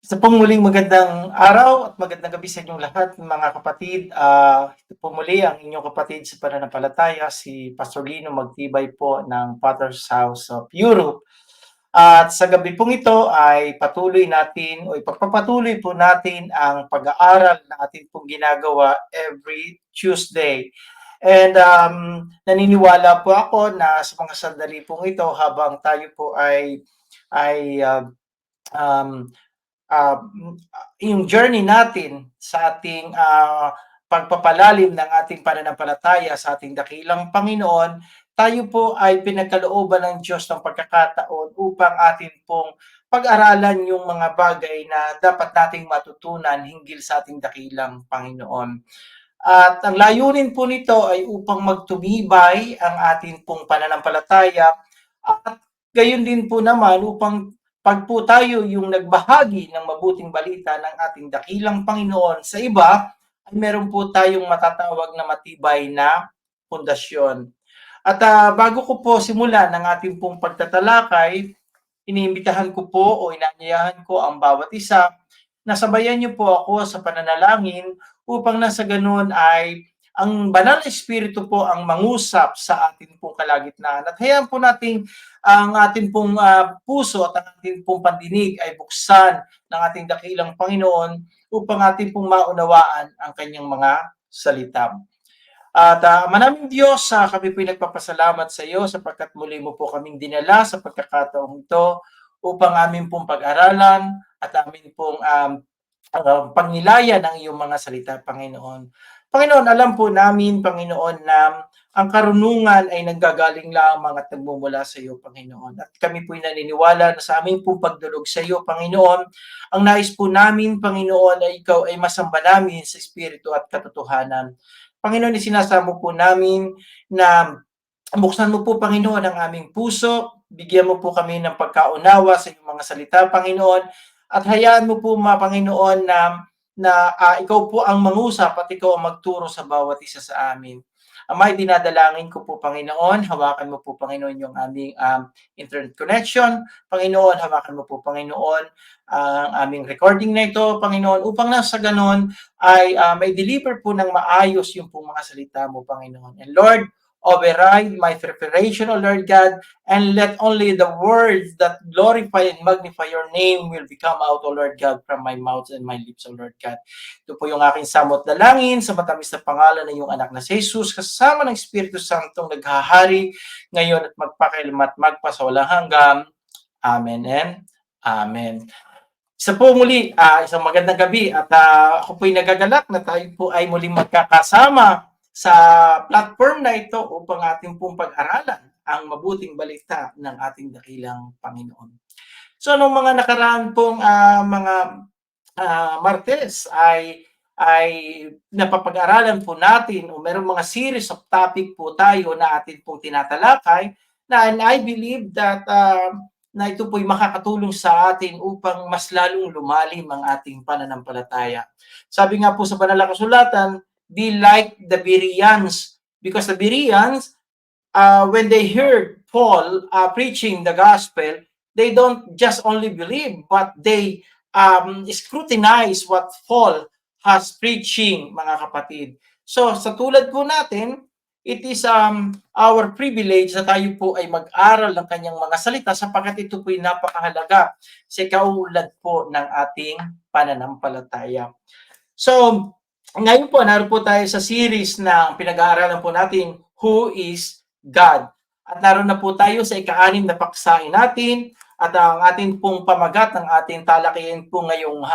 Isa pong muling magandang araw at magandang gabi sa inyong lahat mga kapatid. Ito po muli ang inyong kapatid sa pananampalataya, si Pastor Lino Magtibay po ng Potter's House of Europe. At sa gabi pong ito ay patuloy natin o ipagpapatuloy po natin ang pag-aaral na atin pong ginagawa every Tuesday. And naniniwala po ako na sa mga sandali pong ito habang tayo po ay um, uh, yung journey natin sa ating pagpapalalim ng ating pananampalataya sa ating dakilang Panginoon, tayo po ay pinagkalooban ng Diyos ng pagkakataon upang atin pong pag-aralan yung mga bagay na dapat nating matutunan hinggil sa ating dakilang Panginoon. At ang layunin po nito ay upang magtumibay ang ating pong pananampalataya at gayon din po naman upang pag po tayo yung nagbahagi ng mabuting balita ng ating dakilang Panginoon sa iba, ay meron po tayong matatawag na matibay na pundasyon. At bago ko po simulan ng ating pong pagtatalakay, iniimbitahan ko po o inaanyayahan ko ang bawat isa na sabayan niyo po ako sa pananalangin upang nasa ganun ay ang banal na espiritu po ang mangusap sa ating pong kalagitnaan. At hayaan po nating ang ating pong puso at ang ating pong pandinig ay buksan ng ating dakilang Panginoon upang ating pong maunawaan ang kanyang mga salita. At manaming Diyos, kami po nagpapasalamat sa iyo sapagkat muli mo po kaming dinala sa pagkakataong ito upang amin pong pag-aralan at amin pong pangnilaya ng iyong mga salita, Panginoon. Panginoon, alam po namin, Panginoon, na ang karunungan ay nanggagaling lamang at nagmumula sa iyo, Panginoon. At kami po'y naniniwala na sa aming pong pagdulog sa iyo, Panginoon, ang nais po namin, Panginoon, ay ikaw ay masamba namin sa Espiritu at katotohanan. Panginoon, isinasamo po namin na buksan mo po, Panginoon, ang aming puso, bigyan mo po kami ng pagkaunawa sa iyong mga salita, Panginoon, at hayaan mo po, Panginoon, na ikaw po ang mangusap at ikaw ang magturo sa bawat isa sa amin. Amay, dinadalangin ko po, Panginoon, hawakan mo po, Panginoon, yung aming internet connection. Panginoon, hawakan mo po, Panginoon, ang aming recording na ito, Panginoon, upang nasa ganon ay may deliver po ng maayos yung pong mga salita mo, Panginoon. And Lord, override my preparation, O Lord God, and let only the words that glorify and magnify your name will become out, O Lord God, from my mouth and my lips, O Lord God. Ito po yung aking samot dalangin sa matamis na pangalan ng iyong anak na si Jesus, kasama ng Espiritu Santong naghahari ngayon at magpakailan at magpasawalang hanggang. Amen and Amen. Isa po muli, isang magandang gabi at ako po'y nagagalak na tayo po ay muling magkakasama sa platform na ito upang ating pong pag-aralan ang mabuting balita ng ating dakilang Panginoon. So, nung mga nakaraan pong mga Martes ay napapag-aralan po natin o merong mga series of topic po tayo na atin pong tinatalakay na and I believe that na ito po'y makakatulong sa atin upang mas lalong lumalim ang ating pananampalataya. Sabi nga po sa banal na kasulatan, be like the Bereans, because the Bereans, when they heard Paul preaching the gospel, they don't just only believe, but they scrutinize what Paul has preaching, mga kapatid. So, sa tulad po natin, it is our privilege na tayo po ay mag-aral ng kanyang mga salita sapagkat ito po ay napakahalaga sa kaulad po ng ating pananampalataya. So, ngayon po, naroon po tayo sa series na pinag-aaralan po natin, Who is God? At naroon na po tayo sa ika-6 na paksain natin at ang ating pong pamagat ng ating talakayin po ngayong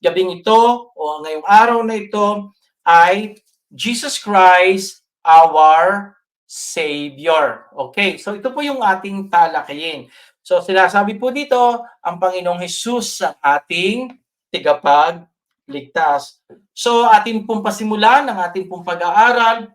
gabing ito o ngayong araw na ito ay Jesus Christ, our Savior. Okay, so ito po yung ating talakayin. So sinasabi po dito, ang Panginoong Hesus ang ating tigapagligtas. So atin pong pasimulan ang ating pong pag-aaral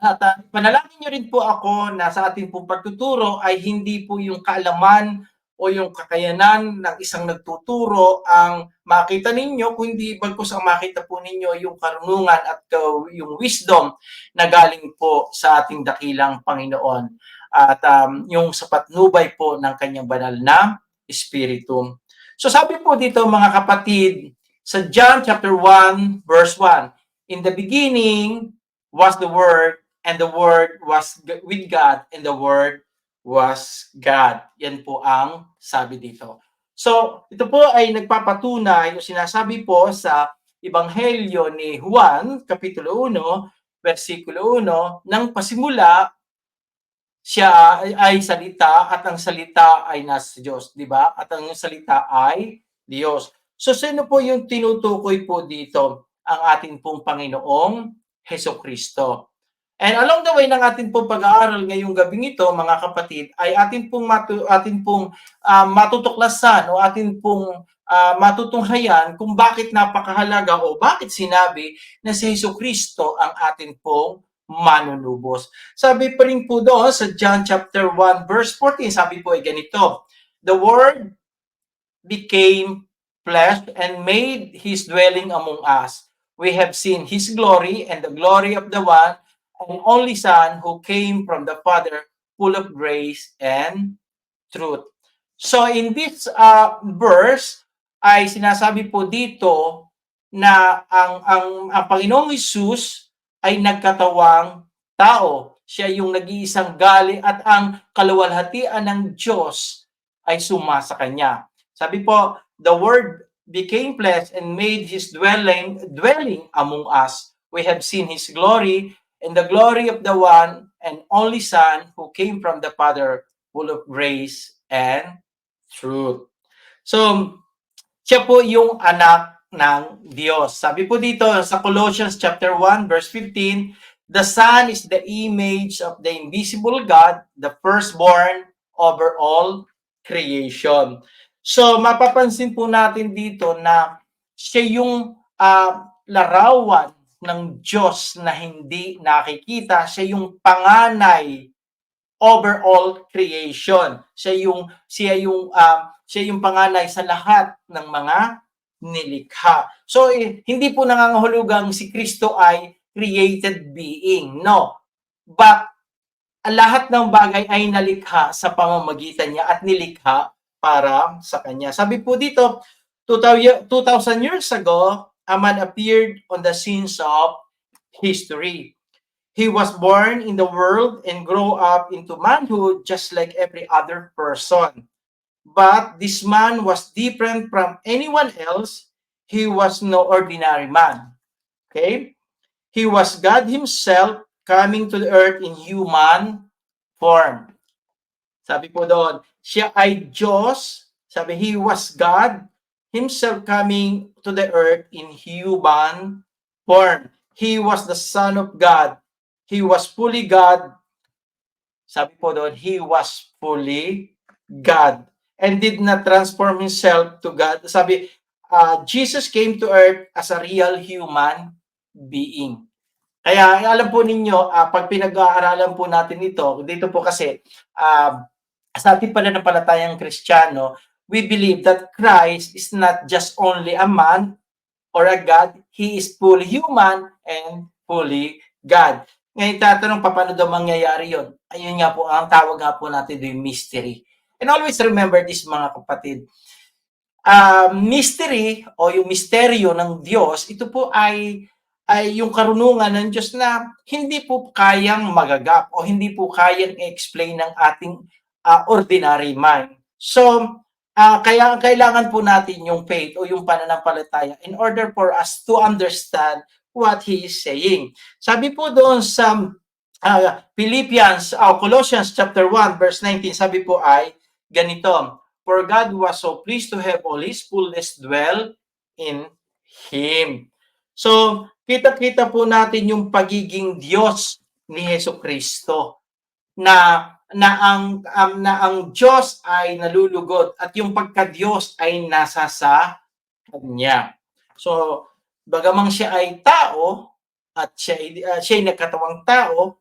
at panalangin niyo rin po ako na sa ating pong pagtuturo ay hindi po yung kaalaman o yung kakayanan ng isang nagtuturo ang makita ninyo, kundi bagkus ang makita po ninyo yung karunungan at yung wisdom na galing po sa ating dakilang Panginoon. At yung sapatnubay po ng kanyang banal na Espiritu. So sabi po dito mga kapatid, sa John chapter 1 verse 1, in the beginning was the Word, and the Word was with God, and the Word was God. Yan po ang sabi dito. So, ito po ay nagpapatunay o sinasabi po sa Ebanghelyo ni Juan, Kapitulo 1, versikulo 1, nang pasimula siya ay salita at ang salita ay nasa Diyos, di ba? At ang salita ay Diyos. So sino po yung tinutukoy po dito? Ang ating pong Panginoong Hesukristo. And along the way ng ating pong pag-aaral ngayong gabing ito, mga kapatid, ay atin pong matutuklasan o atin pong matutunghayan kung bakit napakahalaga o bakit sinabi na si Hesukristo ang atin pong manunubos. Sabi pa rin po doon sa John chapter 1 verse 14, sabi po ay ganito, the Word became flesh and made His dwelling among us. We have seen His glory and the glory of the one and only Son who came from the Father, full of grace and truth. So in this verse ay sinasabi po dito na ang Panginoong Hesus ay nagkatawang tao. Siya yung nag-iisang gali at ang kaluwalhatian ng Diyos ay suma sa kanya. Sabi po, the Word became flesh and made His dwelling among us. We have seen His glory and the glory of the one and only Son who came from the Father, full of grace and truth. So, siya po yung anak ng Diyos. Sabi po dito sa Colossians chapter 1 verse 15, the Son is the image of the invisible God, the firstborn over all creation. So, mapapansin po natin dito na siya yung larawan ng Diyos na hindi nakikita. Siya yung panganay over all creation. Siya yung panganay sa lahat ng mga nilikha. So hindi po nangangahulugang si Kristo ay created being. No. But lahat ng bagay ay nalikha sa pamamagitan niya at nilikha para sa kanya. Sabi po dito, 2,000 years ago, a man appeared on the scenes of history. He was born in the world and grew up into manhood just like every other person. But this man was different from anyone else. He was no ordinary man. Okay? He was God Himself coming to the earth in human form. Sabi po doon, siya ay Diyos. Sabi, He was God Himself coming to the earth in human form. He was the Son of God. He was fully God. Sabi po doon, He was fully God and did not transform Himself to God. Sabi, Jesus came to earth as a real human being. Kaya alam po ninyo, pag pinag-aaralan po natin ito, dito po kasi, sa ating pananampalatayang Kristiyano, we believe that Christ is not just only a man or a God, He is fully human and fully God. Ngayon tatanong, paano daw mangyayari yon? Ayun nga po, ang tawag nga po natin yung mystery. And always remember this mga kapatid, mystery o yung misteryo ng Diyos, ito po ay yung karunungan ng Diyos na hindi po kayang magagap o hindi po kayang explain ng ating ordinary mind. So, kaya kailangan po natin yung faith o yung pananampalataya in order for us to understand what He is saying. Sabi po doon sa Colossians chapter 1 verse 19, sabi po ay ganito, for God was so pleased to have all His fullness dwell in Him. So, kita-kita po natin yung pagiging Diyos ni Hesukristo na ang Diyos ay nalulugod at yung pagka-Diyos ay nasa sa Kanya. So, bagamang siya ay tao at siya ay nagkatawang tao,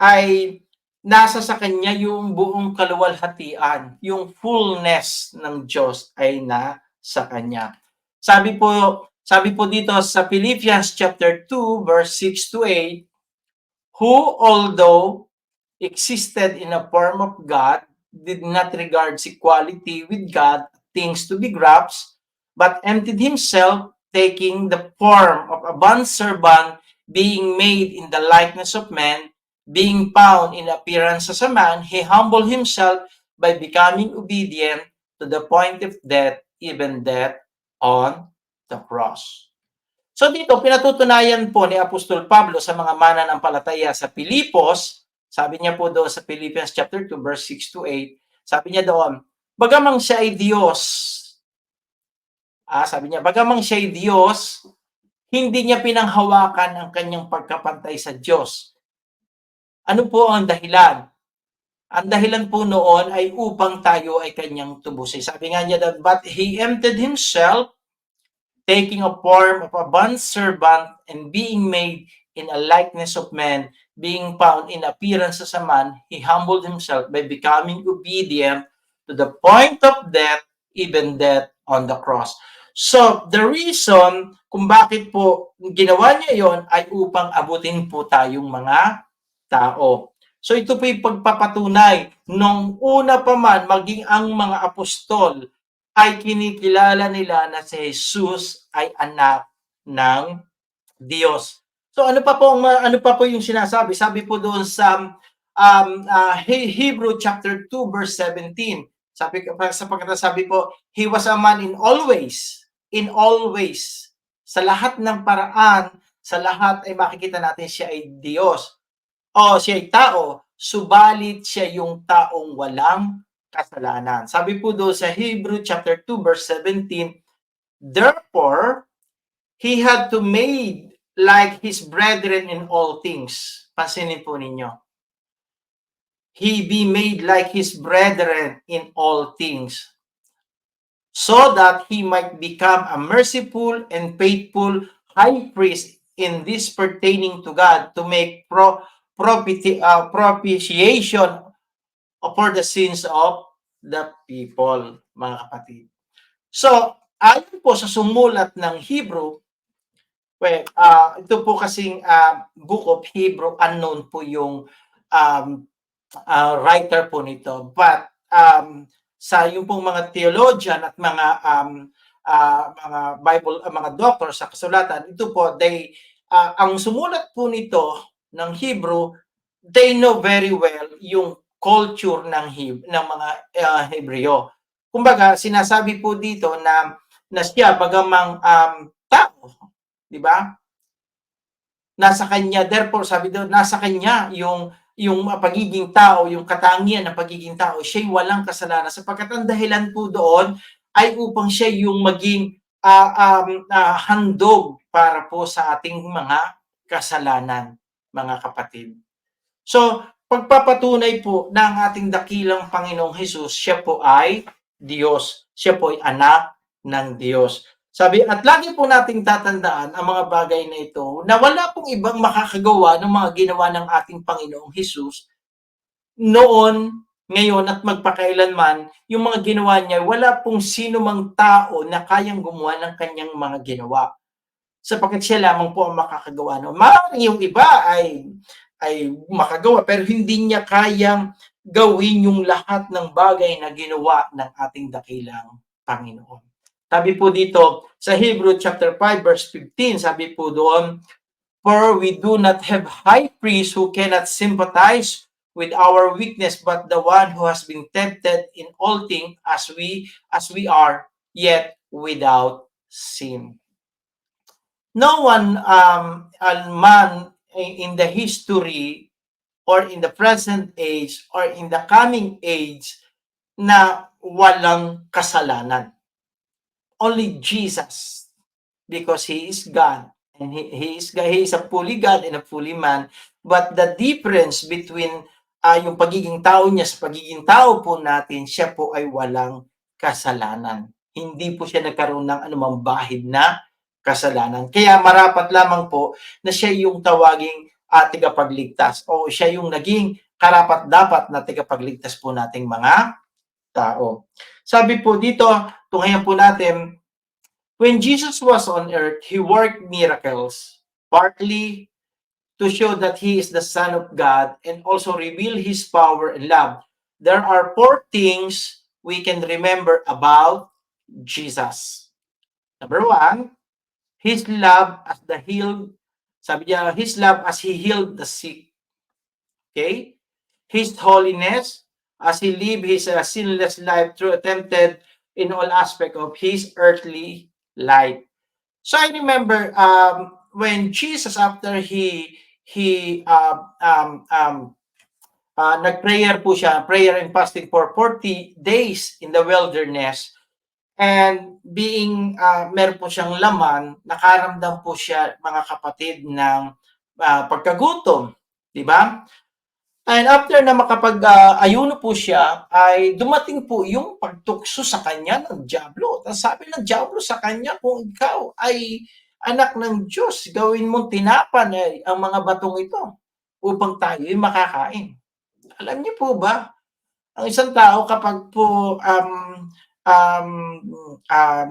ay nasa sa Kanya yung buong kaluwalhatian, yung fullness ng Diyos ay nasa Kanya. Sabi po dito sa Philippians chapter 2 verse 6 to 8, who although existed in a form of God, did not regard equality with God things to be grabs, but emptied himself, taking the form of a bondservant, being made in the likeness of man, being found in appearance as a man, he humbled himself by becoming obedient to the point of death, even death on the cross. So dito, pinatutunayan po ni Apostol Pablo sa mga mananampalataya sa Pilipos, sabi niya po doon sa Philippians chapter 2, verse 6 to 8, sabi niya doon, bagamang siya ay Diyos, sabi niya, bagamang siya ay Diyos, hindi niya pinanghawakan ang kanyang pagkapantay sa Diyos. Ano po ang dahilan? Ang dahilan po noon ay upang tayo ay kanyang tubusin. Sabi nga niya, but he emptied himself, taking a form of a bondservant and being made in a likeness of man, being found in appearance as a man, he humbled himself by becoming obedient to the point of death, even death on the cross. So, the reason kung bakit po ginawa niya yon ay upang abutin po tayong mga tao. So, ito po yung pagpapatunay nung una pa man maging ang mga apostol ay kinikilala nila na si Jesus ay anak ng Diyos. So ano pa po yung sinasabi? Sabi po doon sa Hebrew chapter 2 verse 17. Sabi po, he was a man in all ways. Sa lahat ng paraan, sa lahat ay makikita natin siya ay Diyos. O siya ay tao, subalit siya yung taong walang kasalanan. Sabi po doon sa Hebrew chapter 2 verse 17, therefore, he had to made like his brethren in all things. Pansinin po ninyo. He be made like his brethren in all things, so that he might become a merciful and faithful high priest in this pertaining to God, to make propitiation for the sins of the people, mga kapatid. So, ayon po sa sumulat ng Hebrew, ito po kasing Book of Hebrew, unknown po yung writer po nito. But sa yung pong mga theologian at mga Bible, mga doctor sa kasulatan, ito po, ang sumulat po nito ng Hebrew, they know very well yung culture ng mga Hebreo. Kumbaga, sinasabi po dito na siya bagamang tao, di ba? Nasa kanya, therefore sabi doon, nasa kanya yung pagiging tao, yung katangian ng pagiging tao, siya'y walang kasalanan. Sapagkat ang dahilan po doon ay upang siya yung maging handog para po sa ating mga kasalanan, mga kapatid. So, pagpapatunay po ng ating dakilang Panginoong Hesus, siya po ay Diyos. Siya po ay anak ng Diyos. Sabi, at lagi po nating tatandaan ang mga bagay na ito na wala pong ibang makakagawa ng mga ginawa ng ating Panginoong Hesus noon, ngayon at magpakailanman. Yung mga ginawa niya, wala pong sino mang tao na kayang gumawa ng kanyang mga ginawa. Sapagkat siya lamang po ang makakagawa. No? Maaaring yung iba ay makagawa, pero hindi niya kayang gawin yung lahat ng bagay na ginawa ng ating dakilang Panginoon. Sabi po dito sa Hebrew chapter 5 verse 15, sabi po doon, for we do not have high priest who cannot sympathize with our weakness, but the one who has been tempted in all things as we are, yet without sin. No one man in the history or in the present age or in the coming age na walang kasalanan. Only Jesus, because He is God, and He is a fully God and a fully man. But the difference between yung pagiging tao niya sa pagiging tao po natin, siya po ay walang kasalanan. Hindi po siya nagkaroon ng anumang bahid na kasalanan. Kaya marapat lamang po na siya yung tawaging tagapagligtas o siya yung naging karapat-dapat na tagapagligtas po nating mga tao. Sabi po dito, tunghayan po natin, when Jesus was on earth, He worked miracles, partly to show that He is the Son of God and also reveal His power and love. There are 4 things we can remember about Jesus. Number one, His love as the healed, sabi niya, His love as He healed the sick. Okay? His holiness as He lived His sinless life through attempted in all aspect of His earthly life. So I remember when Jesus, after he nag-prayer po siya, prayer and fasting for 40 days in the wilderness, and being meron po siyang laman, nakaramdam po siya, mga kapatid, ng pagkagutom, di ba? And after na makapag-ayuno po siya, ay dumating po yung pagtukso sa kanya ng Diablo. At sabi ng Diablo sa kanya, kung ikaw ay anak ng Diyos, gawin mong tinapan ang mga batong ito upang tayo ay makakain. Alam niyo po ba, ang isang tao kapag po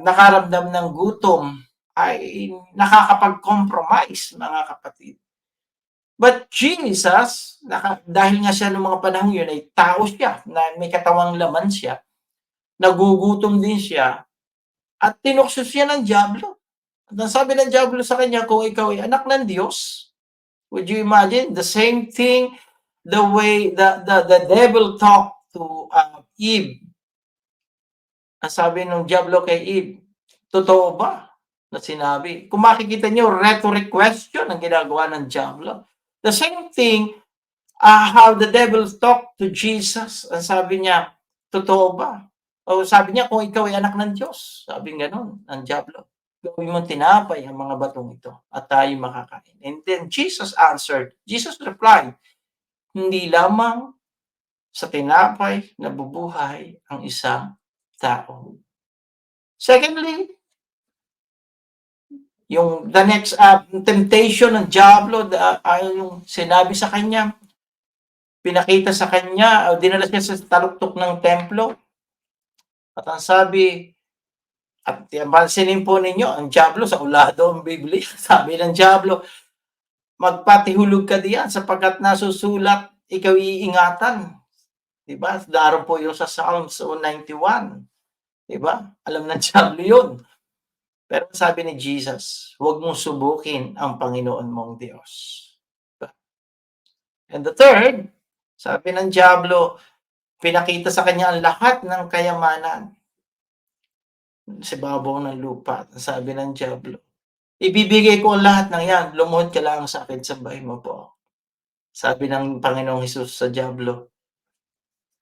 nakaramdam ng gutom ay nakakapag-compromise, mga kapatid. But Jesus, dahil nga siya noong mga panahon yun ay tao siya, na may katawang laman siya, nagugutom din siya, at tinukso siya ng Diablo. At sabi ng Diablo sa kanya, kung ikaw ay anak ng Diyos, would you imagine the same thing, the way the devil talked to Eve? Ang sabi ng Diablo kay Eve, totoo ba na sinabi? Kung makikita niyo, rhetoric question ang ginagawa ng Diablo. The same thing, how the devil talked to Jesus. Ang sabi niya, totoo ba? O sabi niya, kung ikaw ay anak ng Diyos. Sabi gano'n ng Diablo. Gawin mo tinapay ang mga batong ito at tayo makakain. And then Jesus answered, Jesus replied, hindi lamang sa tinapay nabubuhay ang isang tao. Secondly, yung the next temptation ng Diablo, yung sinabi sa kanya, pinakita sa kanya, dinala siya sa taluktok ng templo. At ang sabi, at pansinin po ninyo, ang Diablo sa ulado ang Biblia. Sabi ng Diablo, magpatihulog ka diyan sapagkat nasusulat, ikaw iingatan. Diba? Daron po yung sa Psalms 91. Diba? Alam ng Diablo yun. Pero sabi ni Jesus, huwag mong subukin ang Panginoon mong Diyos. And the third, sabi ng Diablo, pinakita sa kanya ang lahat ng kayamanan sa babaw ng lupa. Sabi ng Diablo, ibibigay ko ang lahat ng yan, lumuhod ka lang sa akin, sambahin mo po. Sabi ng Panginoong Hesus sa Diablo,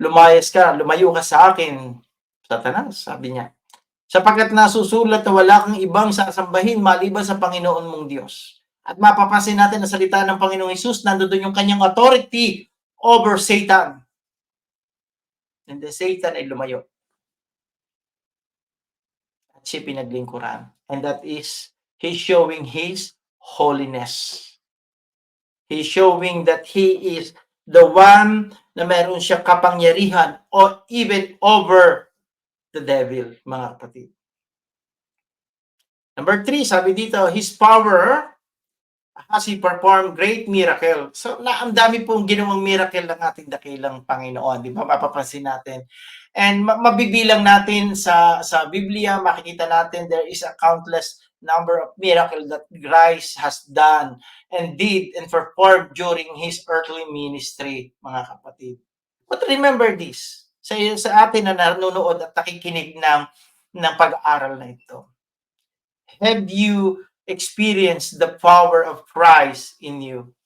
lumayo ka sa akin, Satanas, sabi niya. Sapagkat nasusulat na wala kang ibang sasambahin maliban sa Panginoon mong Diyos. At mapapansin natin na salita ng Panginoong Hesus, nandoon yung kanyang authority over Satan. And the Satan ay lumayo. At siya pinaglingkuran. And that is, he's showing his holiness. He's showing that he is the one na meron siya kapangyarihan or even over the devil, mga kapatid. Number 3, sabi dito, his power as he performed great miracle. So, ang dami pong ginawang miracle ng ating dakilang Panginoon, di ba? Mapapansin natin. And mabibilang natin sa Biblia, makikita natin there is a countless number of miracles that Christ has done and did and performed during His earthly ministry, mga kapatid. But remember this, sa atin na nanonood at nakikinig ng pag-aaral na ito. Have you experienced the power of Christ in you?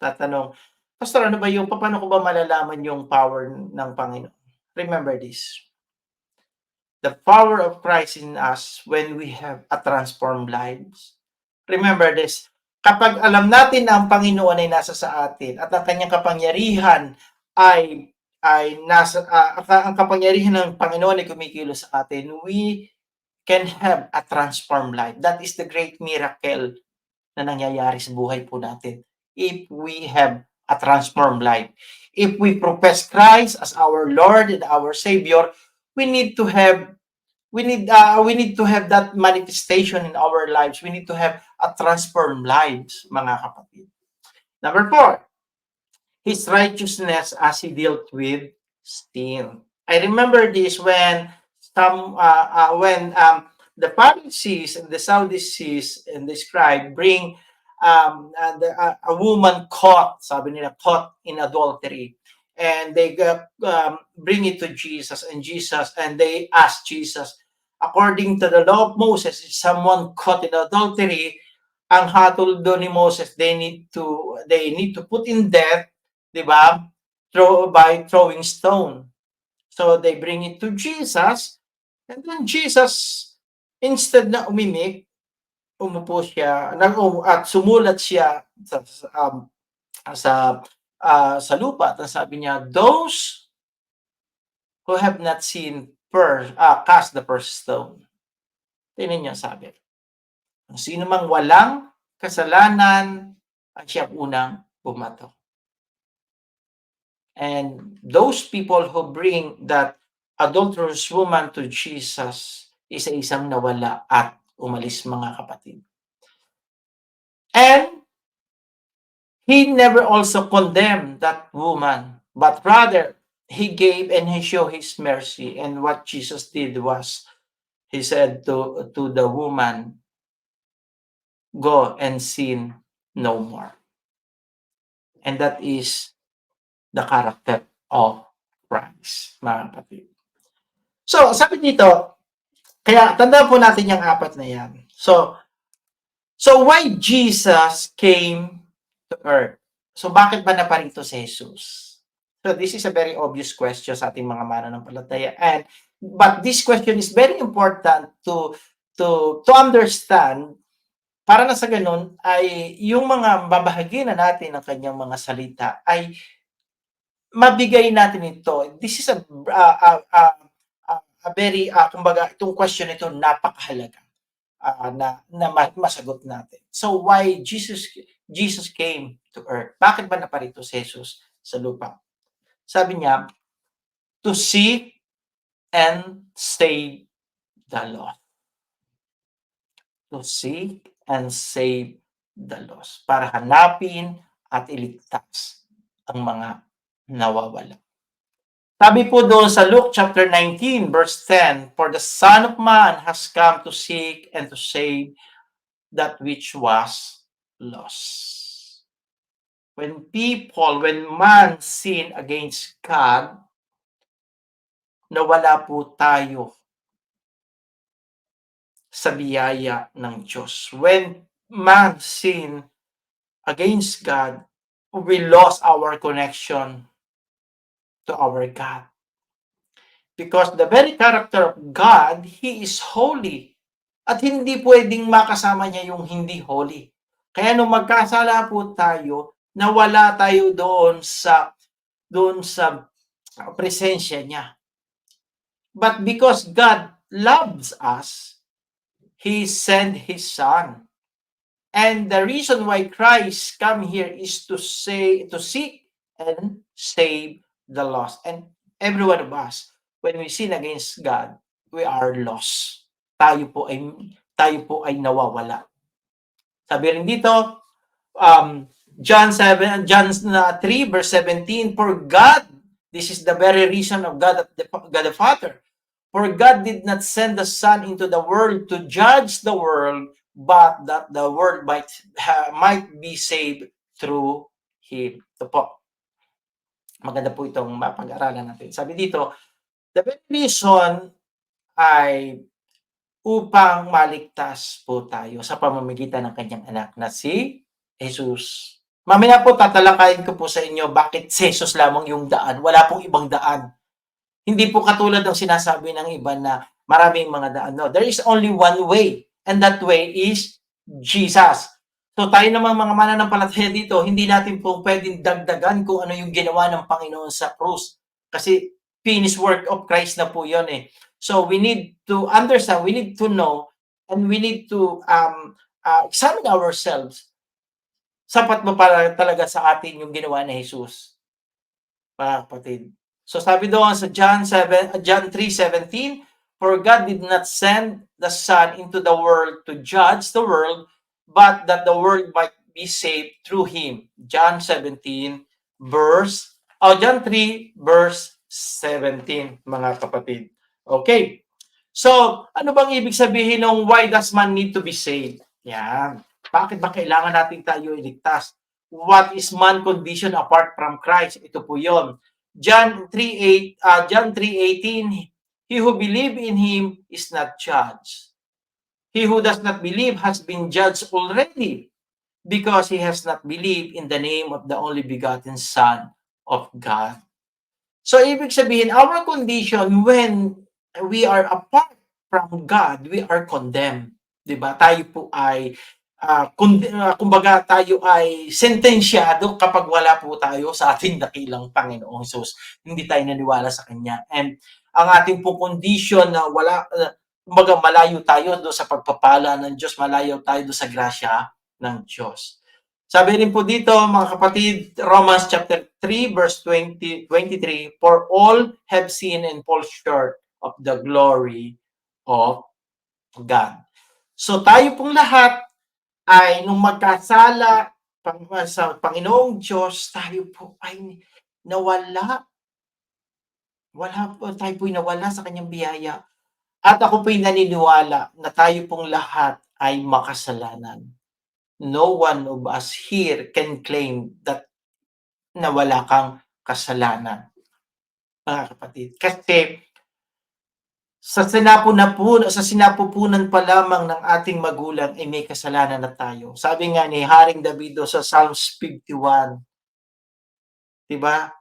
Tatanong, Pastor, ano ba yung, paano ko ba malalaman yung power ng Panginoon? Remember this. The power of Christ in us when we have a transformed lives. Remember this. Kapag alam natin na ang Panginoon ay nasa sa atin at ang kanyang kapangyarihan ay nasa, ang kapangyarihan ng Panginoon ay kumikilos sa atin, we can have a transformed life. That is the great miracle na nangyayari sa buhay po natin. If we have a transformed life. If we profess Christ as our Lord and our Savior, we need to have that manifestation in our lives. We need to have a transformed lives, mga kapatid. Number 4, His righteousness as He dealt with sin. I remember this when when the Pharisees and the Sadducees and the scribe bring a woman caught, sabi nila, caught in adultery, and they bring it to Jesus, and they ask Jesus, according to the law of Moses, if someone caught in adultery, ang hatol doon ni Moses, they need to put in death, di ba? By throwing stone. So they bring it to Jesus, and then Jesus, instead na umimik, umupo siya at sumulat siya sa lupa at sabi niya, those who have not seen cast the first stone. Tingnan niyo sabi. Sino mang walang kasalanan ang siya unang bumato. And those people who bring that adulterous woman to Jesus, isa-isang nawala at umalis, mga kapatid. And he never also condemned that woman, but rather he gave and he showed his mercy. And what Jesus did was, he said to the woman, go and sin no more. And that is the character of Christ, mga kapatid. So, sabi dito, kaya tandaan po natin yung apat na yan. So why Jesus came to earth? So, bakit ba naparito si Jesus? So, this is a very obvious question sa ating mga mananampalataya. But this question is very important to understand, para na sa ganun, ay yung mga babahagi na natin ng kanyang mga salita ay mabigay natin ito. This is a very, kumbaga, itong question ito napakahalaga na masagot natin. So why Jesus came to earth? Bakit ba naparito si Jesus sa lupa? Sabi niya, to seek and save the lost. To seek and save the lost. Para hanapin at iligtas ang mga nawawala. Sabi po doon sa Luke chapter 19 verse 10, for the Son of Man has come to seek and to save that which was lost. When man sin against God, nawala po tayo sa biyaya ng Diyos. When man sin against God, we lost our connection to our God. Because the very character of God, He is holy. At hindi pwedeng makasama niya yung hindi holy. Kaya nung magkasala po tayo, nawala tayo doon sa presensya niya. But because God loves us, He sent His Son. And the reason why Christ come here is to seek and save the lost. And every one of us, when we sin against God, we are lost. Tayo po ay nawawala. Sabi rin dito, John 3 verse 17, for God, this is the very reason of God the Father. For God did not send the Son into the world to judge the world, but that the world might be saved through Him. Ito po. Maganda po itong mapag-aralan natin. Sabi dito, the very reason ay upang maligtas po tayo sa pamamagitan ng kanyang anak na si Jesus. Mamaya po tatalakayin ko po sa inyo bakit si Jesus lamang yung daan. Wala pong ibang daan. Hindi po katulad ng sinasabi ng iba na maraming mga daan. No, there is only one way, and that way is Jesus. So tayo namang mga mananampalataya dito, hindi natin po pwedeng dagdagan kung ano yung ginawa ng Panginoon sa krus. Kasi finished work of Christ na po yun eh. So we need to understand, we need to know, and we need to examine ourselves. Sapat ba para talaga sa atin yung ginawa ni Jesus? Mga kapatid. So sabi doon sa John 3:17, for God did not send the Son into the world to judge the world, but that the world might be saved through Him. John 3 verse 17, mga kapatid. Okay. So, ano bang ibig sabihin ng why does man need to be saved? Yan. Bakit ba kailangan natin tayo iligtas? What is man condition apart from Christ? Ito po yon. John 3:18, he who believe in him is not judged. He who does not believe has been judged already because he has not believed in the name of the only begotten Son of God. So, ibig sabihin, our condition when we are apart from God, we are condemned. Diba? Tayo po ay, kumbaga tayo ay sentensyado kapag wala po tayo sa ating dakilang Panginoong Hesus. Hindi tayo naniwala sa Kanya. And ang ating po condition na kumbaga malayo tayo doon sa pagpapala ng Diyos, malayo tayo doon sa grasya ng Diyos. Sabi rin po dito, mga kapatid, Romans chapter 3, verse 23, for all have sinned and fall short of the glory of God. So tayo pong lahat ay nung magkasala sa Panginoong Diyos, tayo po ay nawala. Tayo po ay nawala sa kanyang biyaya. At ako po'y naniniwala na tayo pong lahat ay makasalanan. No one of us here can claim that na wala kang kasalanan, mga kapatid. Kasi sa sinapupunan pa lamang ng ating magulang ay may kasalanan na tayo. Sabi nga ni Haring David sa Psalms 51, 'di ba?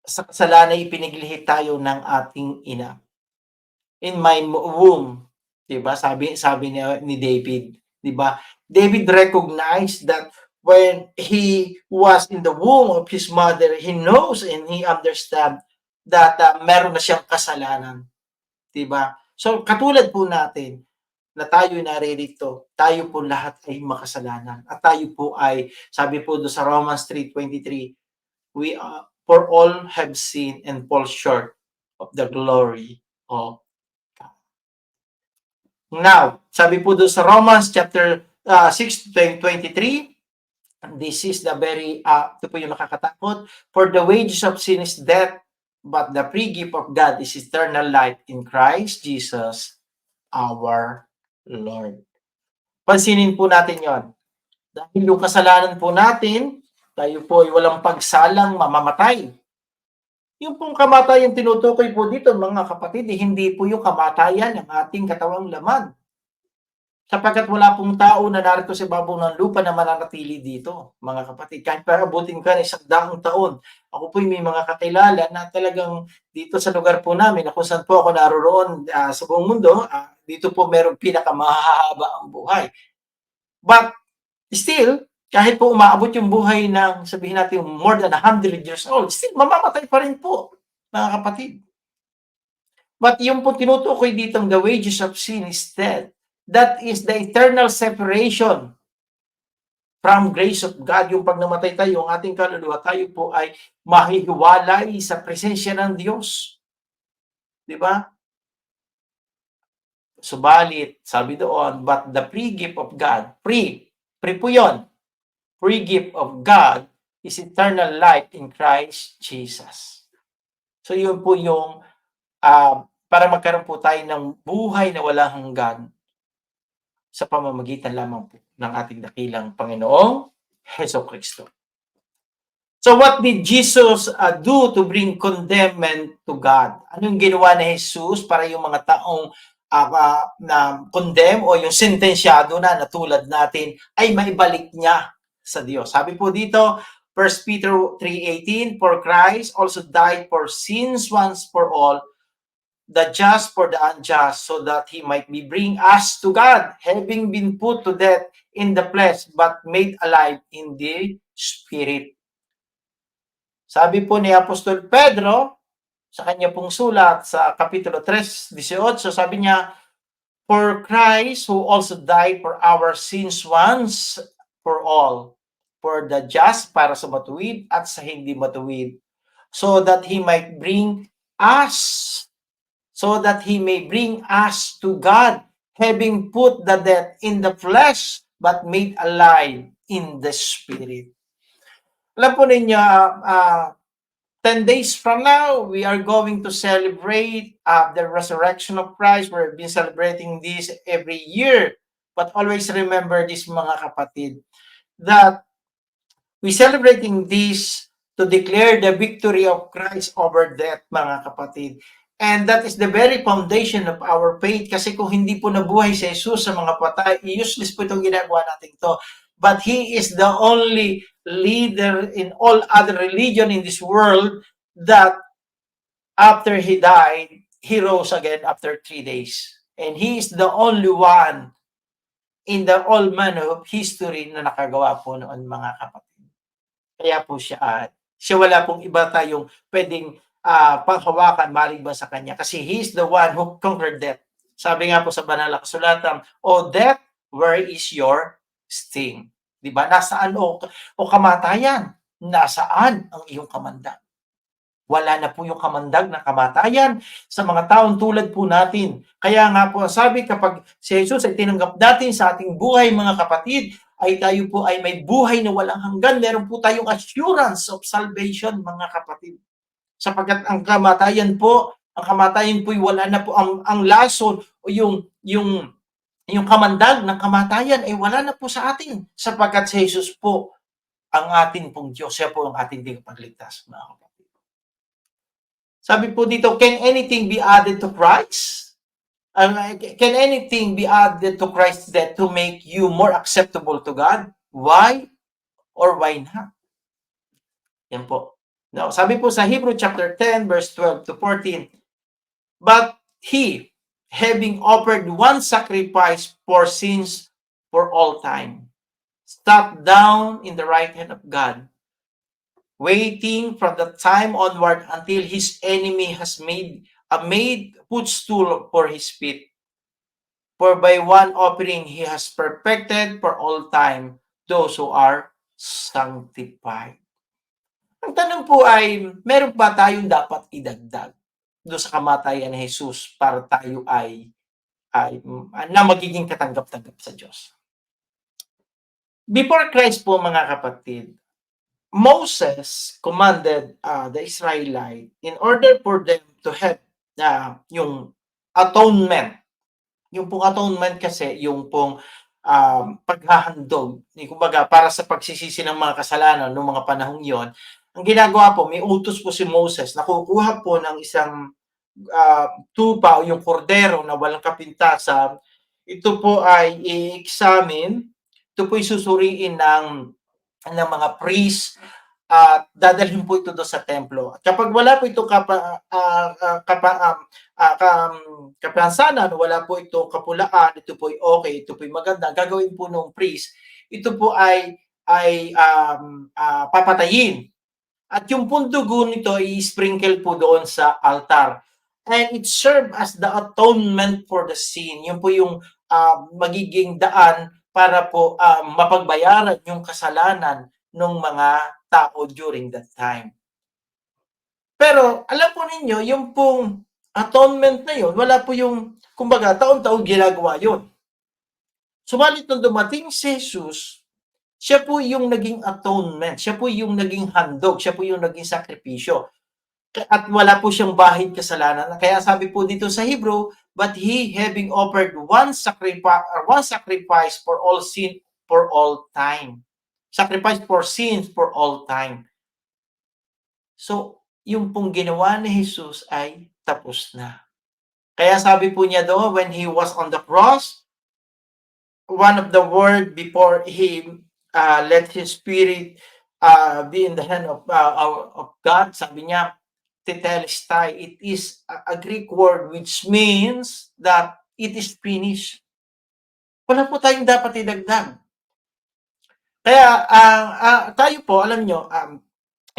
Sa kasalanan ipinaglihi tayo ng ating ina. In my womb, 'di ba? Sabi ni David, 'di ba? David recognized that when he was in the womb of his mother, he knows and he understands that meron na siyang kasalanan, 'di ba? So katulad po natin na tayo naririto, tayo po lahat ay makasalanan at tayo po ay sabi po do sa Romans 3:23, for all have sinned and fall short of the glory of God. Now, sabi po doon sa Romans chapter 6:23, this is the very, ito po yung nakakatakot, for the wages of sin is death, but the free gift of God is eternal life in Christ Jesus our Lord. Pansinin po natin yon. Dahil yung kasalanan po natin, tayo po ay walang pagsalang mamamatay. Yung pong kamatayan tinutukoy po dito, mga kapatid, hindi po yung kamatayan ng ating katawang laman. Sapagkat wala pong tao na narito sa ibabaw ng lupa na mananatili dito, mga kapatid. Kahit para abutin ka ng 100 taon. Ako po may mga kakilala na talagang dito sa lugar po namin, na kung saan po ako naroroon sa buong mundo, dito po merong pinakamahahaba ang buhay. But still, kahit po umaabot yung buhay ng, sabihin natin, more than 100 years old, still, mamamatay pa rin po, mga kapatid. But yung po tinutukoy ditong the wages of sin is death. That is the eternal separation from grace of God. Yung pag namatay tayo, yung ating kaluluwa, tayo po ay mahihiwalay sa presensya ng Diyos. Di ba? Subalit, sabi doon, but the free gift of God, free po yun. Free gift of God is eternal life in Christ Jesus. So yun po yung para magkaroon po tayo ng buhay na walang hanggan sa pamamagitan lamang po ng ating dakilang Panginoong Hesukristo. So what did Jesus do to bring condemnment to God? Anong ginawa ni Jesus para yung mga taong na condemn o yung sentensyado na tulad natin ay maibalik niya sa Diyos? Sabi po dito, 1 Peter 3:18, for Christ also died for sins once for all, the just for the unjust, so that he might be bring us to God, having been put to death in the flesh, but made alive in the Spirit. Sabi po ni Apostol Pedro, sa kanya pong sulat sa Kapitulo 3:18, sabi niya, for Christ who also died for our sins once for all, for the just, para sa matuwid at sa hindi matuwid, so that he might bring us to God, having put the death in the flesh, but made alive in the Spirit. Alam po ninyo, 10 days from now, we are going to celebrate the resurrection of Christ. We've been celebrating this every year. But always remember this, mga kapatid, that we celebrating this to declare the victory of Christ over death, mga kapatid. And that is the very foundation of our faith. Kasi kung hindi po nabuhay si Jesus sa mga patay, useless po itong ginagawa natin to. But He is the only leader in all other religion in this world that after He died, He rose again after 3 days. And He is the only one in the all manner of history na nakagawa po noon, mga kapatid. Kaya po siya wala pong iba tayong pwedeng panghawakan maliban sa kanya kasi He is the one who conquered death. Sabi nga po sa banal na kasulatan, "O death, where is your sting?" 'Di ba? Nasaan o kamatayan? Nasaan ang iyong kamandag? Wala na po yung kamandag ng kamatayan sa mga taong tulad po natin. Kaya nga po sabi, kapag si Jesus ay tinanggap natin sa ating buhay, mga kapatid, ay tayo po ay may buhay na walang hanggan. Meron po tayong assurance of salvation, mga kapatid. Sapagkat ang kamatayan po wala na po, ang lason o yung kamandag ng kamatayan ay wala na po sa atin. Sapagkat si Jesus po ang atin pong Diyos. Siya po ang ating tagapagligtas, mga kapatid. Sabi po dito, can anything be added to Christ? Can anything be added to Christ's death to make you more acceptable to God? Why or why not? Yan po. Now, sabi po sa Hebrew chapter 10, verse 12 to 14, but He, having offered one sacrifice for sins for all time, sat down in the right hand of God, waiting from the time onward until His enemy has made footstool for His feet. For by one offering He has perfected for all time those who are sanctified. Ang tanong po ay, meron ba tayong dapat idagdag doon sa kamatayan ni Jesus para tayo ay na magiging katanggap-tanggap sa Diyos? Before Christ po, mga kapatid, Moses commanded the Israelite in order for them to have yung atonement. Yung pong atonement kasi, yung pong paghahandog, kumbaga para sa pagsisisi ng mga kasalanan noong mga panahong yon. Ang ginagawa po, may utos po si Moses na kukuha po ng isang tupa o yung kordero na walang kapintasan. Ito po ay i-examine, ito po isusuriin ng mga priest at dadalhin po ito doon sa templo. At kapag wala po itong kapansanan, wala po itong kapulaan, ito po ay okay, ito po ay maganda, gagawin po ng priest, ito po ay papatayin. At yung pong dugo nito i-sprinkle po doon sa altar. And it served as the atonement for the sin. Yun po yung magiging daan para po mapagbayaran yung kasalanan ng mga tao during that time. Pero alam po ninyo, yung pong atonement na yun, wala po yung, kumbaga, taon-taon ginagawa yun. Subalit nung dumating si Jesus, siya po yung naging atonement, siya po yung naging handog, siya po yung naging sakripisyo. At wala po siyang bahid kasalanan. Kaya sabi po dito sa Hebrew, but He having offered one sacrifice for all sin for all time. Sacrifice for sins for all time. So, yung pong ginawa ni Jesus ay tapos na. Kaya sabi po niya doon, when He was on the cross, one of the word before He let His Spirit be in the hand of God, sabi niya, tetelestai, it is a Greek word which means that it is finished. Wala po tayong dapat idagdag. Kaya tayo po, alam nyo,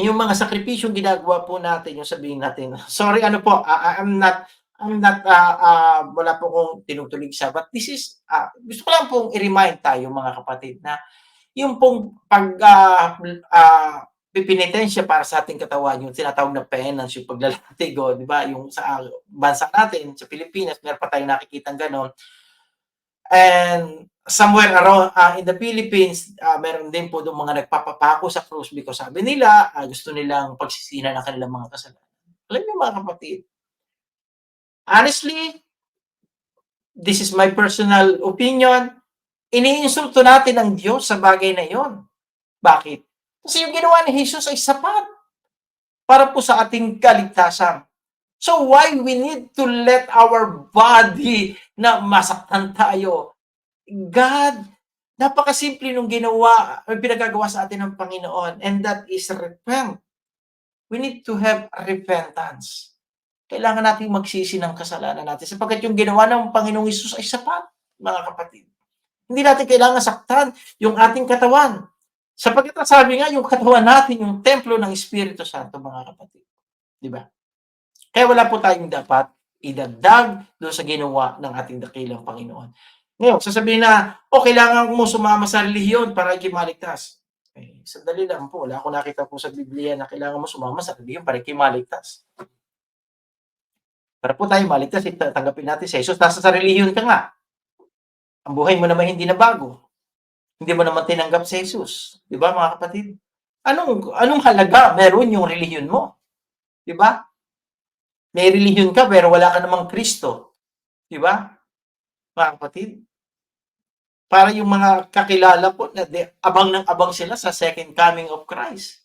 yung mga sakripisyong ginagawa po natin, yung sabihin natin, sorry, ano po, I'm not wala po kong tinutulig siya, but this is, gusto ko lang pong i-remind tayo, mga kapatid, na yung pong pipinitensya para sa ating katawan, yung tinatawag na penance, yung paglalatig, di ba? Yung sa bansa natin, sa Pilipinas, meron pa tayong nakikitang ganon. And somewhere around in the Philippines, meron din po doon mga nagpapapako sa krus because sabi nila, gusto nilang pagsisihan ng kanilang mga kasalanan. Alam niyo mga kapatid, honestly, this is my personal opinion, iniinsulto natin ang Diyos sa bagay na iyon. Bakit? Kasi yung ginawa ni Jesus ay sapat para po sa ating kaligtasan. So why we need to let our body na masaktan tayo? God, napakasimple nung ginawa, pinagagawa sa atin ng Panginoon, and that is repent. We need to have repentance. Kailangan natin magsisi ng kasalanan natin sapagkat yung ginawa ng Panginoong Hesus ay sapat, mga kapatid. Hindi natin kailangan saktan yung ating katawan. Sapagkat sabi nga, yung katawan natin, yung templo ng Espiritu Santo, mga kapatid. Di ba? Kaya wala po tayong dapat idagdag doon sa ginawa ng ating dakilang Panginoon. Ngayon, sasabihin na, kailangan mo sumama sa relihiyon para ikimaligtas. Sandali lang po, wala akong nakita po sa Biblia na kailangan mo sumama sa relihiyon para ikimaligtas. Para po tayo maligtas, tanggapin natin si Jesus. Nasa sa relihiyon ka nga. Ang buhay mo naman hindi na bago. Hindi mo naman tinanggap si Jesus. Di ba, mga kapatid? Anong halaga meron yung relihiyon mo? Di ba? May relihiyon ka pero wala ka namang Kristo. Di ba? Mga kapatid? Para yung mga kakilala po, abang ng abang sila sa second coming of Christ.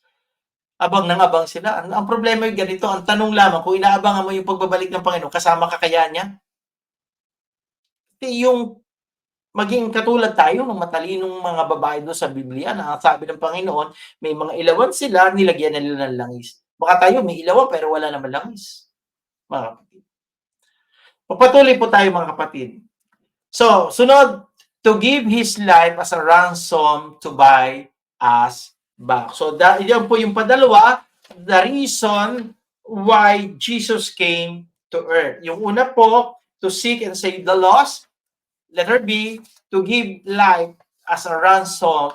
Abang ng abang sila. Ang problema yung ganito, ang tanong lamang, kung inaabangan mo yung pagbabalik ng Panginoon, kasama ka kaya niya? Yung maging katulad tayo ng matalinong mga babae doon sa Biblia na sabi ng Panginoon, may mga ilawan sila, nilagyan nila ng langis. Baka tayo may ilawan pero wala naman langis. Mga kapatid. Papatuloy po tayo mga kapatid. So, sunod, to give His life as a ransom to buy us back. So, yan po yung padalawa, the reason why Jesus came to earth. Yung una po, to seek and save the lost. Letter B, to give life as a ransom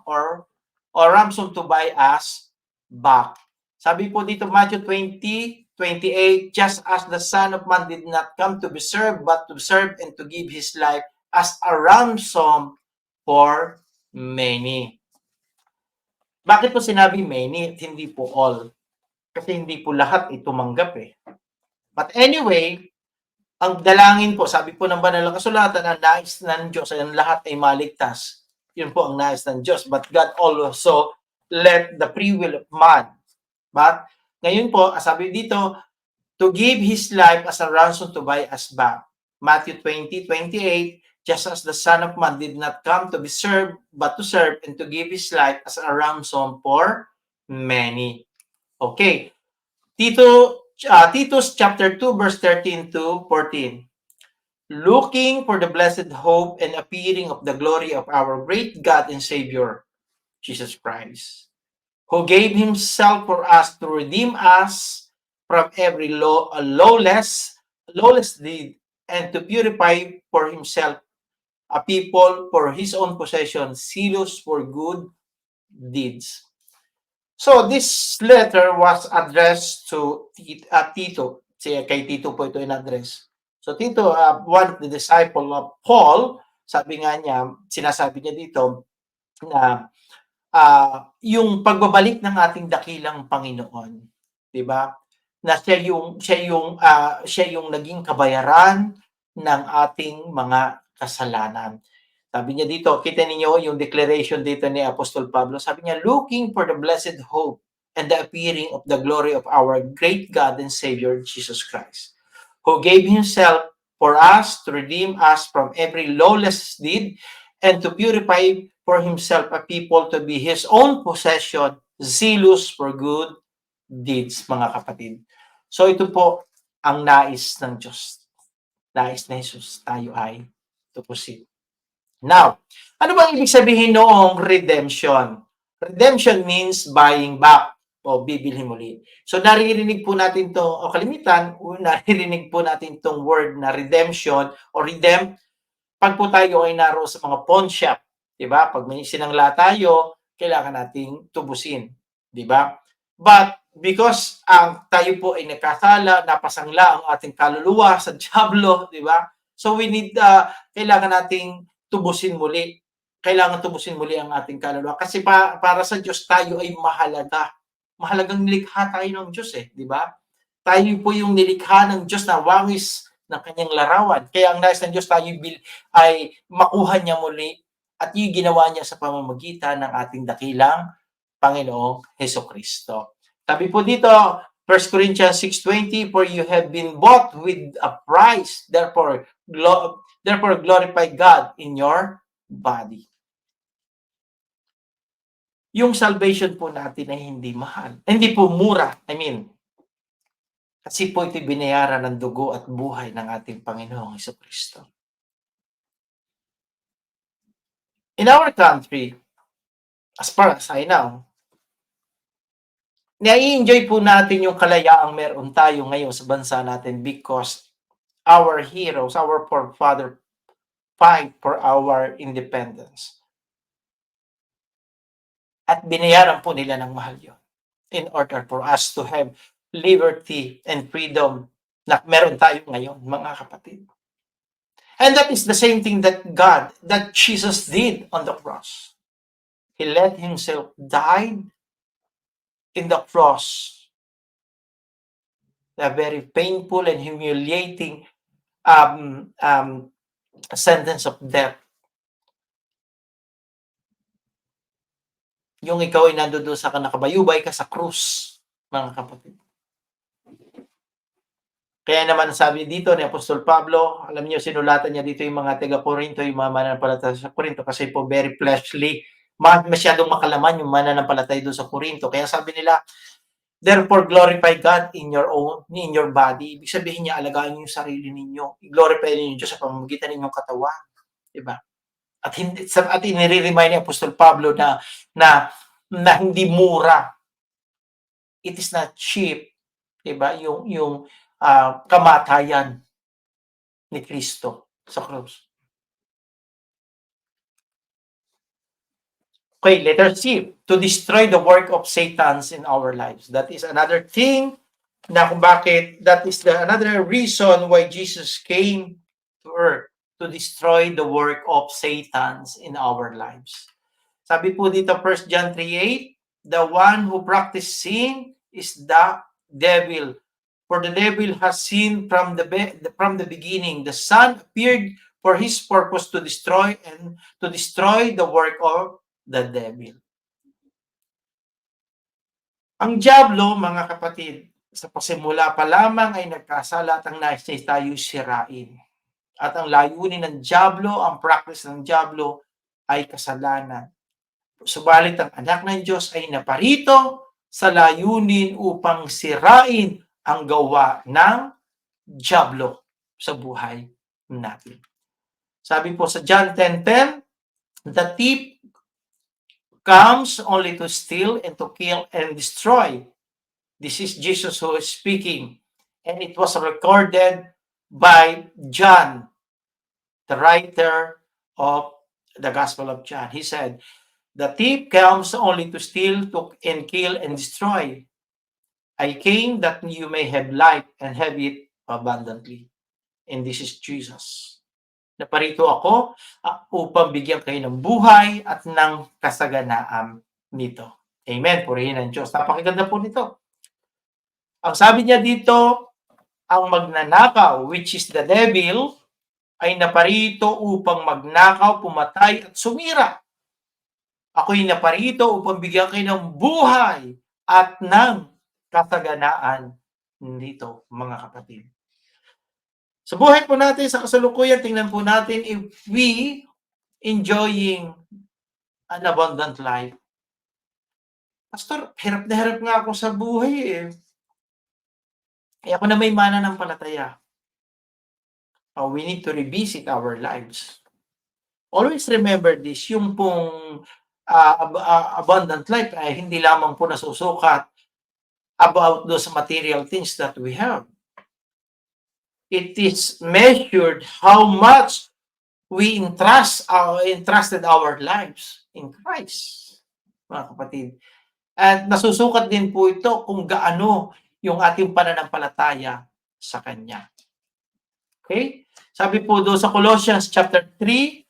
or ransom to buy us back. Sabi po dito, Matthew 20:28, just as the Son of Man did not come to be served, but to serve and to give His life as a ransom for many. Bakit po sinabi many at hindi po all? Kasi hindi po lahat itumanggap eh. But anyway, ang dalangin po, sabi po ng banal na kasulatan, ang nais ng Diyos ay ang lahat ay maligtas. Yun po ang nais ng Diyos. But God also let the free will of man. But ngayon po, sabi dito, to give His life as a ransom to buy us back. Matthew 20:28, just as the Son of Man did not come to be served, but to serve and to give His life as a ransom for many. Okay. Titus chapter 2 verse 13 to 14. Looking for the blessed hope and appearing of the glory of our great God and Savior, Jesus Christ, who gave Himself for us to redeem us from every lawless deed and to purify for Himself a people for His own possession, zealous for good deeds. So this letter was addressed to Tito. Kay Tito po ito in-address. So Tito, one of the disciple of Paul, sabi nga niya, sinasabi niya dito na yung pagbabalik ng ating dakilang Panginoon, 'di ba? Na siya yung naging kabayaran ng ating mga kasalanan. Sabi niya dito, kita ninyo yung declaration dito ni Apostol Pablo. Sabi niya, looking for the blessed hope and the appearing of the glory of our great God and Savior, Jesus Christ, who gave Himself for us to redeem us from every lawless deed and to purify for Himself a people to be His own possession, zealous for good deeds, mga kapatid. So ito po ang nais ng Diyos. Nais na Jesus, tayo ay tupusin. Now, ano bang ibig sabihin noong redemption? Redemption means buying back o bibilhin muli. So naririnig po natin to o kalimitan, naririnig po natin tong word na redemption o redeem pag po tayo ay naroon sa mga pawn shop, 'di ba? Pag may sinangla tayo, kailangan nating tubusin, 'di ba? But because tayo po ay nakasala, napasangla ang ating kaluluwa sa diablo, 'di ba? So we need, kailangan nating tubusin muli. Kailangan tubusin muli ang ating kaluluwa. Kasi para sa Diyos, tayo ay mahalaga. Mahalagang nilikha tayo ng Diyos eh, di ba? Tayo po yung nilikha ng Diyos na wangis ng kanyang larawan. Kaya ang nais ng Diyos tayo ay makuha niya muli at yung ginawa niya sa pamamagitan ng ating dakilang Panginoong Hesukristo. Sabi po dito, 1 Corinthians 6:20, for you have been bought with a price, therefore glorify God in your body. Yung salvation po natin ay hindi mahal. Hindi po mura. Kasi po ito binayaran ng dugo at buhay ng ating Panginoong Hesukristo. In our country, as far as I know, nai-enjoy po natin yung kalayaang meron tayo ngayon sa bansa natin because our heroes, our forefather fight for our independence. At binayaran po nila ng mahal yun in order for us to have liberty and freedom na meron tayo ngayon, mga kapatid. And that is the same thing that Jesus did on the cross. He let himself die in the cross. A very painful and humiliating sentence of death. Yung ikaw ay nandoon ka, nakabayubay ka sa krus, mga kapatid. Kaya naman sabi dito ni Apostol Pablo, alam niyo sinulatan niya dito yung mga taga-Korinto, yung mga mananampalataya sa Korinto kasi po very fleshly, masyadong makalaman yung mananampalataya doon sa Korinto. Kaya sabi nila, therefore glorify God in your body. Ibig sabihin niya, alagaan niyo yung sarili ninyo. I-glorify niyo yung Diyos sa pamamagitan ninyong katawan. Diba? At inire-remind ni Apostol Pablo na hindi mura. It is not cheap. Diba? Yung kamatayan ni Kristo sa krus. Okay, letter C, to destroy the work of Satan's in our lives. That is another thing na kung bakit, that is another reason why Jesus came to earth, to destroy the work of Satan's in our lives. Sabi po dito, 1 John 3:8, the one who practices sin is the devil. For the devil has sinned from the beginning. The Son appeared for his purpose to destroy the work of the devil. Ang diablo, mga kapatid, sa pasimula pa lamang ay nagkasala at ang nais niya tayo sirain. At ang layunin ng diablo, ang practice ng diablo ay kasalanan. Subalit ang anak ng Diyos ay naparito sa layunin upang sirain ang gawa ng diablo sa buhay natin. Sabi po sa John 10:10, the thief comes only to steal and to kill and destroy. This is Jesus who is speaking. And it was recorded by John, the writer of the Gospel of John. He said, the thief comes only to steal, and kill, and destroy. I came that you may have life and have it abundantly. And this is Jesus. Naparito ako upang bigyan kayo ng buhay at ng kasaganaan nito. Amen. Purihin ang Diyos. Napakaganda po nito. Ang sabi niya dito, ang magnanakaw, which is the devil, ay naparito upang magnakaw, pumatay at sumira. Ako'y naparito upang bigyan kayo ng buhay at ng kasaganaan nito, mga kapatid. Sa buhay po natin, sa kasalukuyan, tingnan po natin if we enjoying an abundant life. Pastor, hirap na hirap nga ako sa buhay eh. Kaya ako na may mananampalataya. We need to revisit our lives. Always remember this, yung pong abundant life ay hindi lamang po nasusukat about those material things that we have. It is measured how much we entrusted our lives in Christ, mga kapatid. At nasusukat din po ito kung gaano yung ating pananampalataya sa Kanya. Okay? Sabi po doon sa Colossians chapter 3,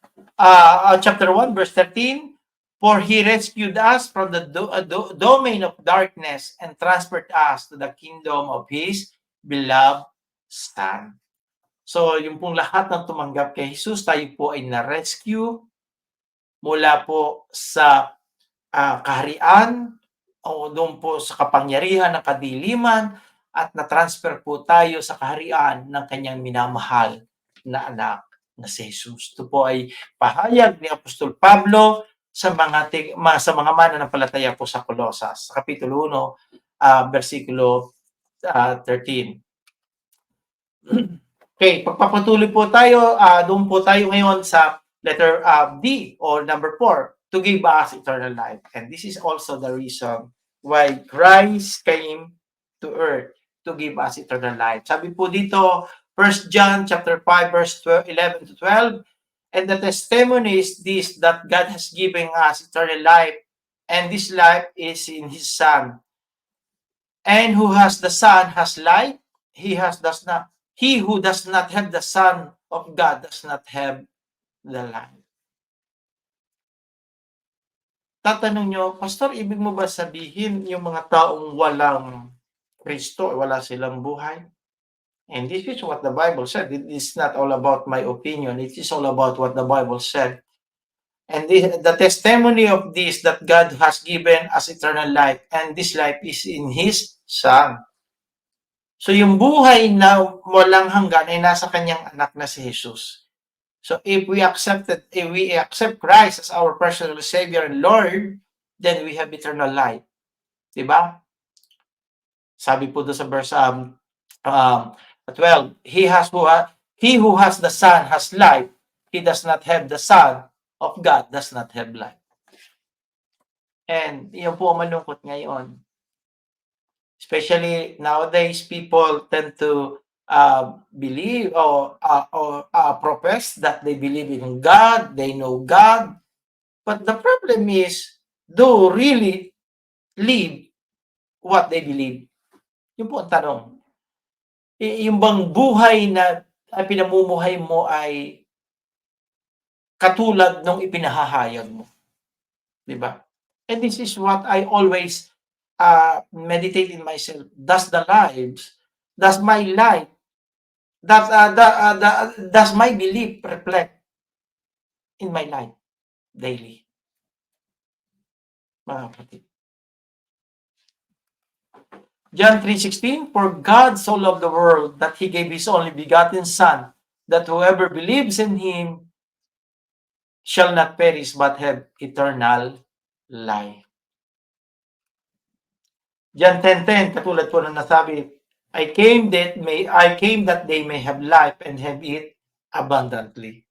chapter 1, verse 13, for He rescued us from the domain of darkness and transferred us to the kingdom of His beloved Son. So, yung pong lahat ng tumanggap kay Jesus, tayo po ay na-rescue mula po sa kaharian o doon po sa kapangyarihan ng kadiliman at na-transfer po tayo sa kaharian ng kanyang minamahal na anak na si Jesus. Ito po ay pahayag ni Apostol Pablo sa mga mananampalataya po sa Colosas, kapitulo 1, versikulo 13. Okay, pagpapatuloy po tayo, doon po tayo ngayon sa letter D or number 4, to give us eternal life. And this is also the reason why Christ came to earth to give us eternal life. Sabi po dito, 1 John chapter 5 verse 11 to 12, and the testimony is this, that God has given us eternal life, and this life is in His Son. And who has the Son has life. He who does not have the Son of God does not have the life. Tatanong nyo, Pastor, ibig mo ba sabihin yung mga taong walang Kristo, wala silang buhay? And this is what the Bible said. It is not all about my opinion. It is all about what the Bible said. And the testimony of this, that God has given us eternal life, and this life is in His Son. So yung buhay na walang hanggan ay nasa kanyang anak na si Jesus. So if we accept Christ as our personal Savior and Lord, then we have eternal life. Diba? Sabi po doon sa verse 12, he who has the Son has life. He does not have the Son of God does not have life. And yun po ang malungkot ngayon. Especially nowadays, people tend to believe or profess that they believe in God, they know God. But the problem is, do really live what they believe? Yun po ang tanong. Yung bang buhay na pinamumuhay mo ay katulad nung ipinahahayag mo? Diba? And this is what I always meditate in myself. Does my life, does my belief reflect in my life daily? Mga kapatid. John 3:16, for God so loved the world that He gave His only begotten Son, that whoever believes in Him shall not perish but have eternal life. John 10:10, katulad po na nasabi, I came that they may have life and have it abundantly.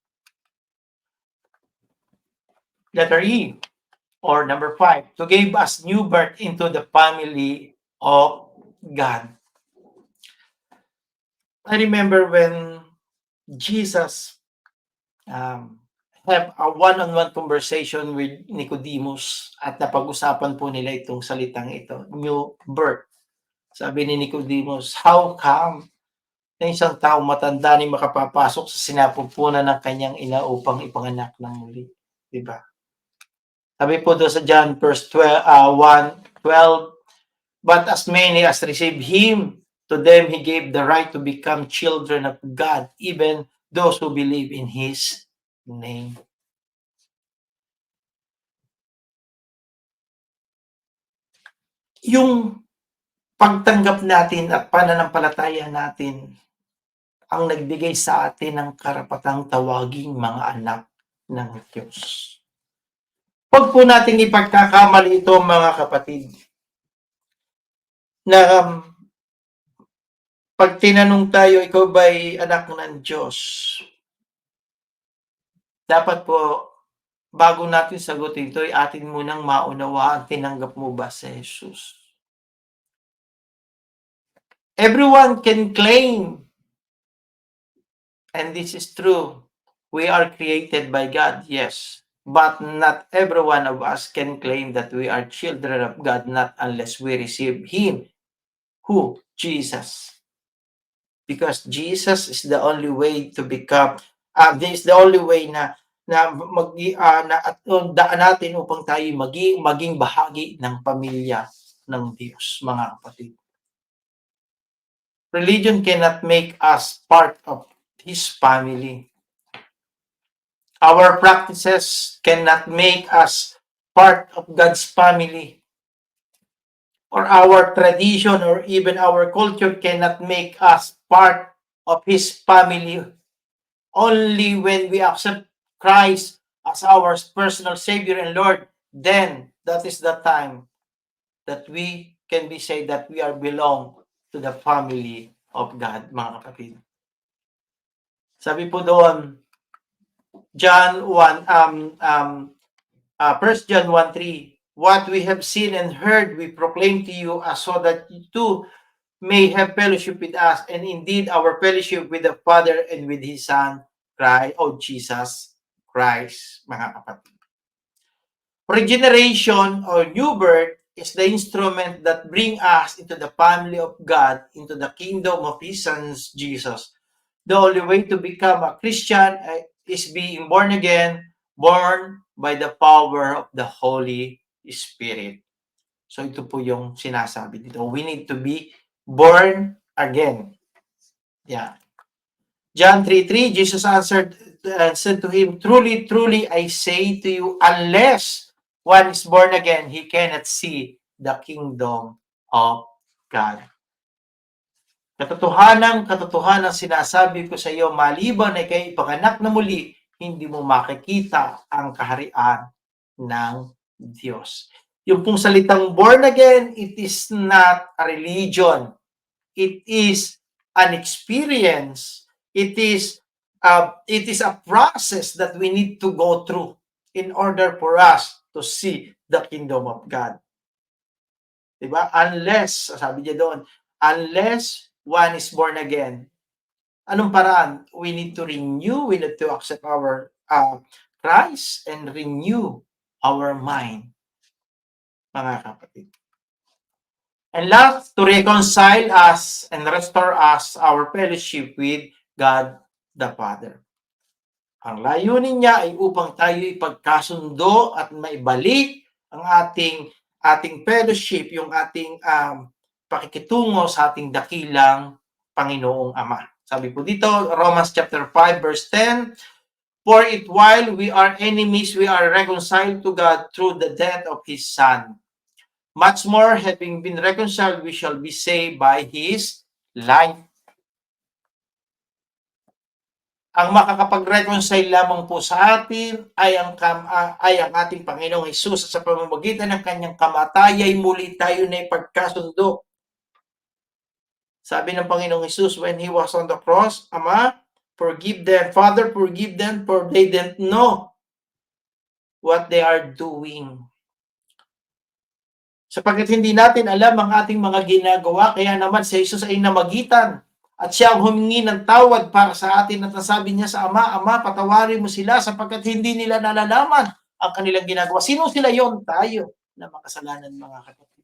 Letter E, or number 5, to give us new birth into the family of God. I remember when Jesus have a one-on-one conversation with Nicodemus at napag-usapan po nila itong salitang ito, new birth. Sabi ni Nicodemus, how come na isang tao matanda ni makapapasok sa sinapupunan ng kanyang ina upang ipanganak ng muli? Diba? Sabi po doon sa John verse 1:12, but as many as received Him, to them He gave the right to become children of God, even those who believe in His name. Yung pagtanggap natin at pananampalataya natin ang nagbigay sa atin ng karapatang tawaging mga anak ng Diyos. Huwag po natin ipagkakamali ito, mga kapatid, na pag tinanong tayo, ikaw ba'y anak ng Diyos? Dapat po, bago natin sagutin ito, ay atin munang maunawaan, tinanggap mo ba si Jesus? Everyone can claim, and this is true, we are created by God, yes. But not every one of us can claim that we are children of God, not unless we receive Him. Who? Jesus. because Jesus is the only way to become, this is the only way na at daan natin upang tayo maging bahagi ng pamilya ng Diyos, mga kapatid. Religion cannot make us part of His family. Our practices cannot make us part of God's family. Or our tradition or even our culture cannot make us part of His family. Only when we accept Christ as our personal Savior and Lord, then that is the time that we can be said that we are belong to the family of God, mga kapatid. Sabi po doon, John 1, 1 John 1:3, what we have seen and heard we proclaim to you, so that you too may have fellowship with us, and indeed our fellowship with the Father and with His Son, Christ, Jesus Christ, mga kapatid. Regeneration or new birth is the instrument that bring us into the family of God, into the kingdom of His Son, Jesus. The only way to become a Christian is being born again, born by the power of the Holy Spirit. So ito po yung sinasabi dito. We need to be born again. Yeah. John 3:3, Jesus answered and said to him, truly, truly, I say to you, unless one is born again, he cannot see the kingdom of God. Katotohanan sinasabi ko sa iyo, maliban ay kayo ipanganak na muli, hindi mo makikita ang kaharian ng Diyos. Yung pong salitang born again, it is not a religion. It is an experience. It is a process that we need to go through in order for us to see the kingdom of God. Diba? Unless, sabi niya doon, unless one is born again. Anong paraan? We need to renew, we need to accept our Christ and renew our mind, mga kapatid. And last, to reconcile us and restore us our fellowship with God the Father. Ang layunin niya ay upang tayo ipagkasundo at maibalik ang ating fellowship, yung ating pakikitungo sa ating dakilang Panginoong Ama. Sabi po dito, Romans chapter 5 verse 10, for it while we are enemies, we are reconciled to God through the death of His Son. Much more, having been reconciled, we shall be saved by His life. Ang makakapag-reconcile lamang po sa atin ay ang ating Panginoong Hesus, sa pamamagitan ng kanyang kamatay muli tayo na ipagkasundo. Sabi ng Panginoong Hesus when He was on the cross, Ama, forgive them, Father, forgive them, for they don't know what they are doing. Sapagkat hindi natin alam ang ating mga ginagawa, kaya naman si Jesus ay namagitan at siya ang humingi ng tawad para sa atin at nasabi niya sa Ama, Ama, patawarin mo sila sapagkat hindi nila nalalaman ang kanilang ginagawa. Sino sila yon? Tayo na makasalanan, mga kapatid.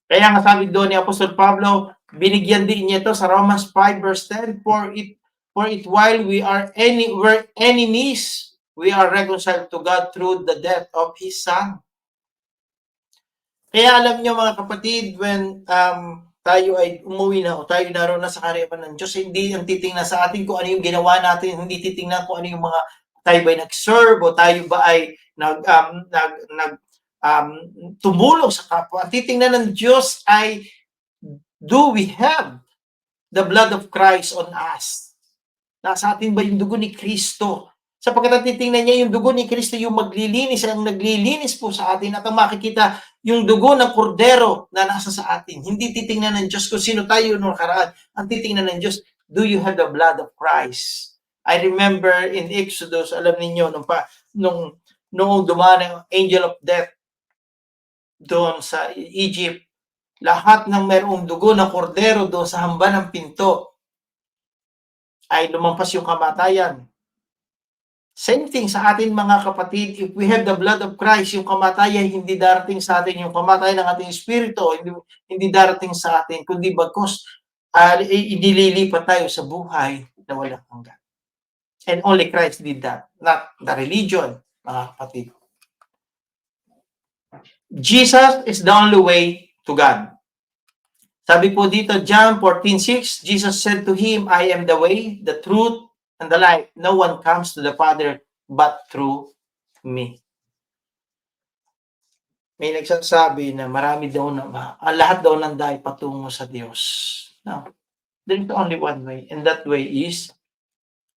Kaya nga sabi doon ni Apostol Pablo, binigyan din niya ito sa Romans 5 verse 10, for it while we are enemies, we are reconciled to God through the death of His Son. Kaya alam niyo, mga kapatid, when tayo ay umuwi na o tayo naroon na sa kaharian ng Diyos, hindi ang titingnan sa atin kung ano yung ginawa natin, hindi titingnan kung ano yung mga tayo ba ay nag-serve o tayo ba ay tumulong sa kapwa. Ang titingnan ng Diyos ay, do we have the blood of Christ on us? Nasa atin ba yung dugo ni Kristo? Sapagkat ang titingnan niya yung dugo ni Kristo, yung maglilinis, ang naglilinis po sa atin, at ang makikita yung dugo ng kordero na nasa sa atin. Hindi titingnan ng Diyos kung sino tayo noong nakaraan. Ang titingnan ng Diyos, do you have the blood of Christ? I remember in Exodus, alam niyo nung dumaan ang angel of death doon sa Egypt, lahat ng mayroong dugo ng kordero doon sa hamba ng pinto ay lumampas yung kamatayan. Same thing sa atin, mga kapatid, if we have the blood of Christ, yung kamatayan hindi darating sa atin, yung kamatayan ng ating espiritu hindi darating sa atin, kundi bagkus inililipat tayo sa buhay na walang hanggan. And only Christ did that, not the religion, mga kapatid. Jesus is the only way to God. Sabi po dito, John 14:6, Jesus said to him, I am the way, the truth, and the life. No one comes to the Father but through me. May nagsasabi na marami daw na lahat daw ng dahil patungo sa Diyos. No. There is only one way, and that way is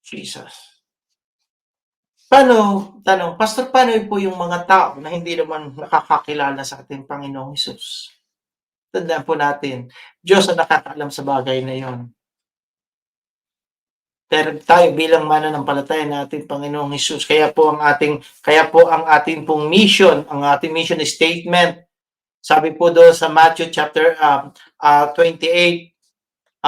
Jesus. Tanong, Pastor, paano po yung mga tao na hindi naman nakakakilala sa ating Panginoong Hesus? Tandaan po natin, Diyos ang nakakaalam sa bagay na yon. Pero tayo bilang mananampalataya ng ating Panginoong Hesus, kaya po ang ating pong mission, ang ating mission statement, sabi po doon sa Matthew chapter 28,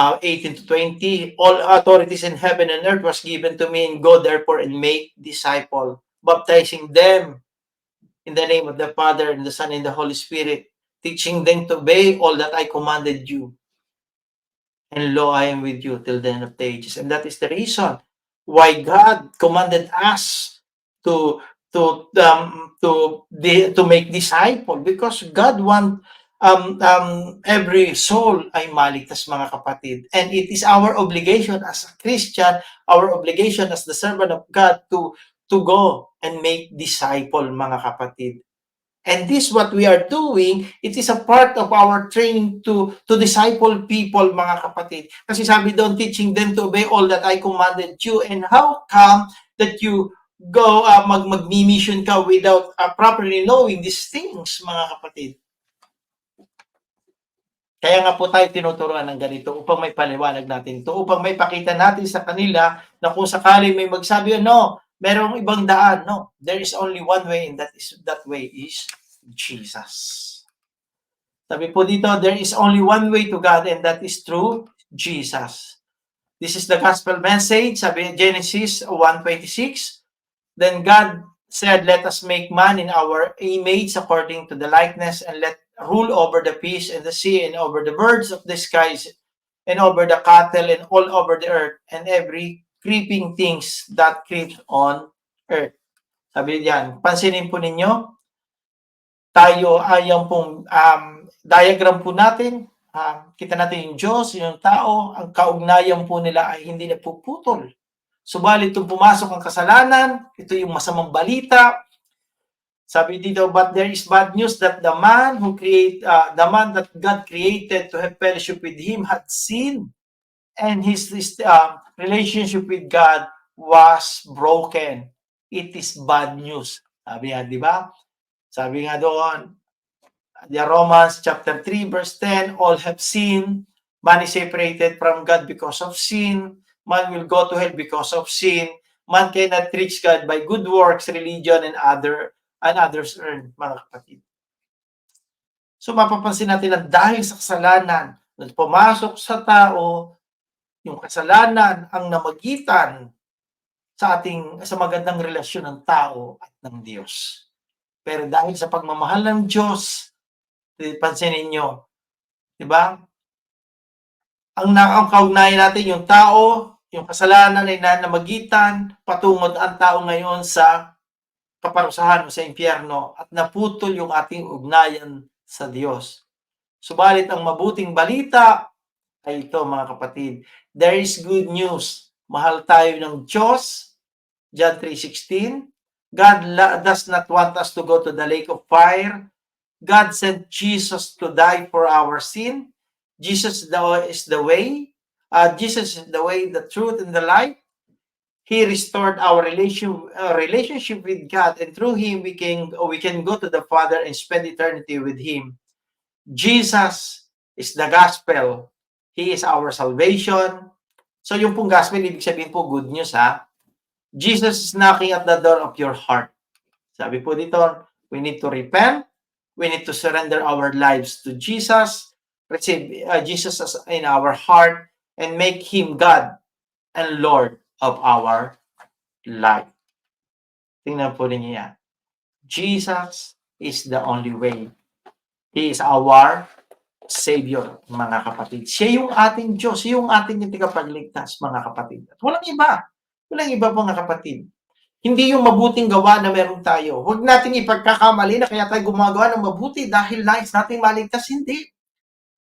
18 to 20, all authorities in heaven and earth was given to me, and go therefore and make disciples, baptizing them in the name of the Father and the Son and the Holy Spirit, teaching them to obey all that I commanded you. And lo, I am with you till the end of the ages. And that is the reason why God commanded us to make disciple, because God want every soul ay maligtas, mga kapatid. And it is our obligation as a Christian, our obligation as the servant of God to go and make disciple, mga kapatid. And this what we are doing, it is a part of our training to disciple people, mga kapatid. Kasi sabi doon, teaching them to obey all that I commanded you. And how come that you go mag-mission ka without properly knowing these things, mga kapatid? Kaya nga po tayo tinuturuan ng ganito upang may paliwanag natin ito, upang may pakita natin sa kanila na kung sakali may magsabi, no, merong ibang daan. No, there is only one way, and that way is Jesus. Sabi po dito, there is only one way to God, and that is through Jesus. This is the gospel message. Sabi Genesis 1:26, then God said, let us make man in our image according to the likeness, and let rule over the fish in the sea, and over the birds of the skies, and over the cattle, and all over the earth, and every creeping things that creeps on earth. Sabi diyan, pansinin po ninyo, tayo ay yung pong diagram po natin, kita natin yung Diyos, yung tao, ang kaugnayan po nila ay hindi napuputol. Subalit kung pumasok ang kasalanan, ito yung masamang balita. Sabi dito, but there is bad news that the man that God created to have fellowship with Him had sinned, and his relationship with God was broken. It is bad news. Sabi nga, di ba? Sabi nga doon, the Romans chapter 3 verse 10, all have sinned, man is separated from God because of sin, man will go to hell because of sin, man cannot reach God by good works, religion, and others earn, mga kapatid. So mapapansin natin na dahil sa kasalanan na pumasok sa tao, yung kasalanan ang namagitan sa magandang relasyon ng tao at ng Diyos. Pero dahil sa pagmamahal ng Diyos, pansinin niyo, di ba? Ang kaugnayan natin, yung tao, yung kasalanan ay namagitan, patungod ang tao ngayon sa kaparusahan o sa impyerno, at naputol yung ating ugnayan sa Diyos. Subalit ang mabuting balita ay ito, mga kapatid. There is good news. Mahal tayo ng Diyos. John 3:16. God does not want us to go to the lake of fire. God sent Jesus to die for our sin. Jesus is the way. Jesus is the way, the truth, and the life. He restored our relationship with God, and through Him we can go to the Father and spend eternity with Him. Jesus is the gospel. He is our salvation. So yung pong gospel, ibig sabihin po good news, ha? Jesus is knocking at the door of your heart. Sabi po dito, we need to repent. We need to surrender our lives to Jesus, receive Jesus in our heart, and make Him God and Lord of our life. Tingnan po ninyo yan. Jesus is the only way. He is our Savior, mga kapatid. Siya yung ating Diyos, siya yung ating tagapagligtas, mga kapatid. At walang iba. Walang iba, mga kapatid. Hindi yung mabuting gawa na meron tayo. Huwag nating ipagkakamali na kaya tayo gumagawa ng mabuti dahil nais nating maligtas. Hindi.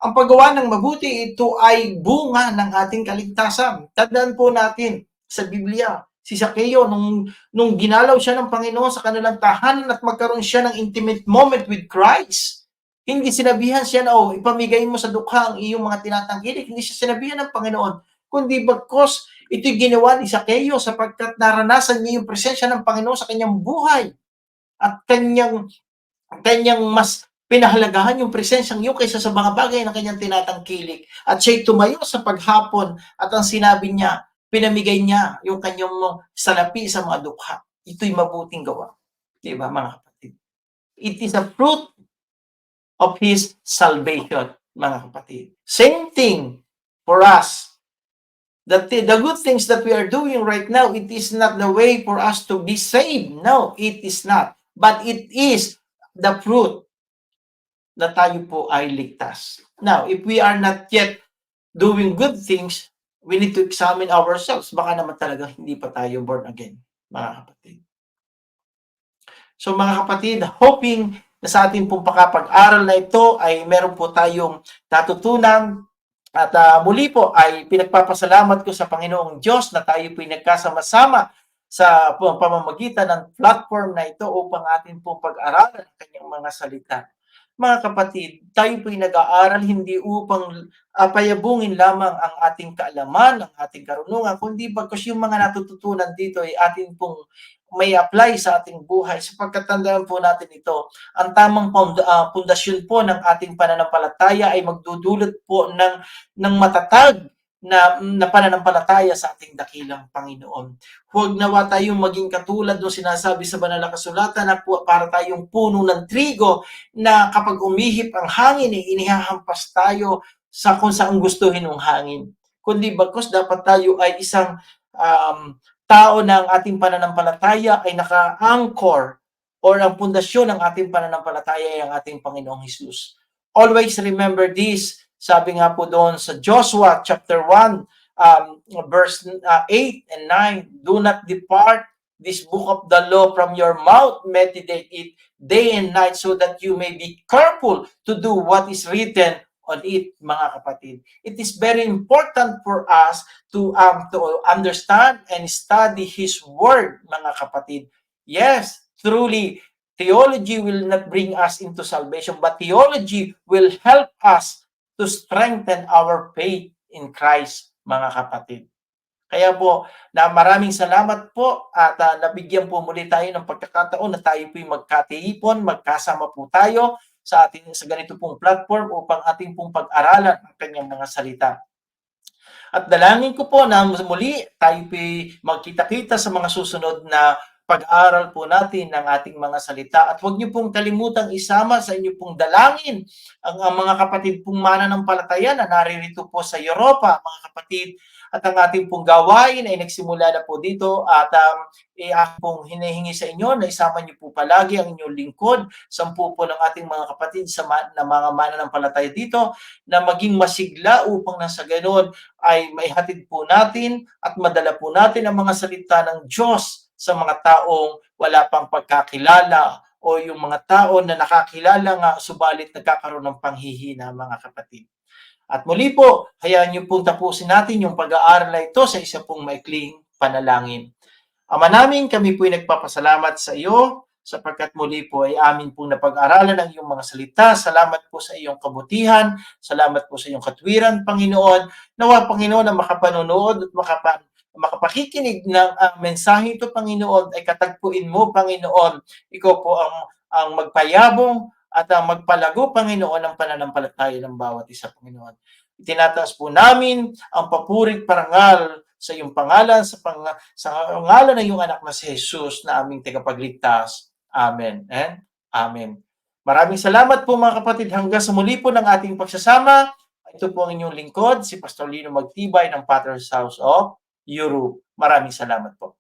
Ang paggawa ng mabuti, ito ay bunga ng ating kaligtasan. Tandaan po natin sa Biblia, si Zaccheo, nung ginalaw siya ng Panginoon sa kanilang tahanan at magkaroon siya ng intimate moment with Christ, hindi sinabihan siya na, ipamigay mo sa dukha ang iyong mga tinatangkilik. Hindi siya sinabihan ng Panginoon, kundi bagkos ito'y ginawa ni Zaccheo sapagkat naranasan niya yung presensya ng Panginoon sa kanyang buhay at kanyang mas pinahalagahan yung presensyang yun kaysa sa mga bagay na kanyang tinatangkilik. At siya'y tumayo sa paghapon at ang sinabi niya, pinamigay niya yung kanyang salapi sa mga dukha. Ito'y mabuting gawa. Diba, mga kapatid? It is a fruit of His salvation, mga kapatid. Same thing for us. The good things that we are doing right now, it is not the way for us to be saved. No, it is not. But it is the fruit na tayo po ay ligtas. Now, if we are not yet doing good things, we need to examine ourselves. Baka naman talaga hindi pa tayo born again, mga kapatid. So mga kapatid, hoping na sa ating pong pakapag-aral na ito ay meron po tayong natutunan at muli po ay pinagpapasalamat ko sa Panginoong Diyos na tayo po ay nagkasama-sama sa pamamagitan ng platform na ito upang ating pong pag-aralan ang kanyang mga salita. Mga kapatid, tayo po'y nag-aaral hindi upang payabungin lamang ang ating kaalaman, ang ating karunungan, kundi bagkus yung mga natututunan dito ay ating pong may apply sa ating buhay. Sapagkat tandaan po natin ito, ang tamang pundasyon po ng ating pananampalataya ay magdudulot po ng matatag na pananampalataya sa ating dakilang Panginoon. Huwag nawa tayong maging katulad ng sinasabi sa banal na kasulatan na para tayong puno ng trigo na kapag umihip ang hangin, inihahampas tayo sa kung saan gustuhin ng hangin. Kundi bagkus dapat tayo ay isang tao ng ating pananampalataya ay naka-anchor or ang pundasyon ng ating pananampalataya ay ang ating Panginoong Hesus. Always remember this. Sabi nga po doon sa Joshua chapter 1, verse 8 and 9, do not depart this book of the law from your mouth, meditate it day and night so that you may be careful to do what is written on it, mga kapatid. It is very important for us to understand and study His Word, mga kapatid. Yes, truly, theology will not bring us into salvation, but theology will help us to strengthen our faith in Christ, mga kapatid. Kaya po, na maraming salamat po at nabigyan po muli tayo ng pagkakataon na tayo po'y magkatiipon, magkasama po tayo sa ganito pong platform upang ating pong pag-aralan ang kanyang mga salita. At dalangin ko po na muli tayo po'y magkita-kita sa mga susunod na pag-aaral po natin ng ating mga salita. At huwag niyo pong kalimutang isama sa inyo pong dalangin ang mga kapatid pong mananampalataya na naririto po sa Europa, mga kapatid. At ang ating pong gawain ay nagsimula na po dito at ako pong hinihingi sa inyo na isama niyo po palagi ang inyong lingkod, 10 po ng ating mga kapatid na mga mananampalataya dito na maging masigla upang nasa ganon ay maihatid po natin at madala po natin ang mga salita ng Diyos sa mga taong wala pang pagkakilala o yung mga tao na nakakilala nga subalit nagkakaroon ng panghihina, mga kapatid. At muli po, hayaan niyo pong tapusin natin yung pag-aaral na ito sa isa pong maikling panalangin. Ama namin, kami po'y nagpapasalamat sa iyo sapagkat muli po ay amin pong napag-aralan ang iyong mga salita. Salamat po sa iyong kabutihan. Salamat po sa iyong katwiran, Panginoon. Nawa, Panginoon, na makapanonood at makapakikinig ng mensahe ito, Panginoon, ay katagpuin mo, Panginoon. Ikaw po ang magpayabong at ang magpalago, Panginoon, ang pananampalataya ng bawat isa, Panginoon. Itinataas po namin ang papurit parangal sa iyong pangalan, sa pangalan ng iyong anak na si Jesus na aming tagapagligtas. Amen and Amen. Maraming salamat po, mga kapatid, hanggang sa muli po ng ating pagsasama. Ito po ang inyong lingkod, si Pastor Lino Magtibay ng Potter's House of Europe. Maraming salamat po.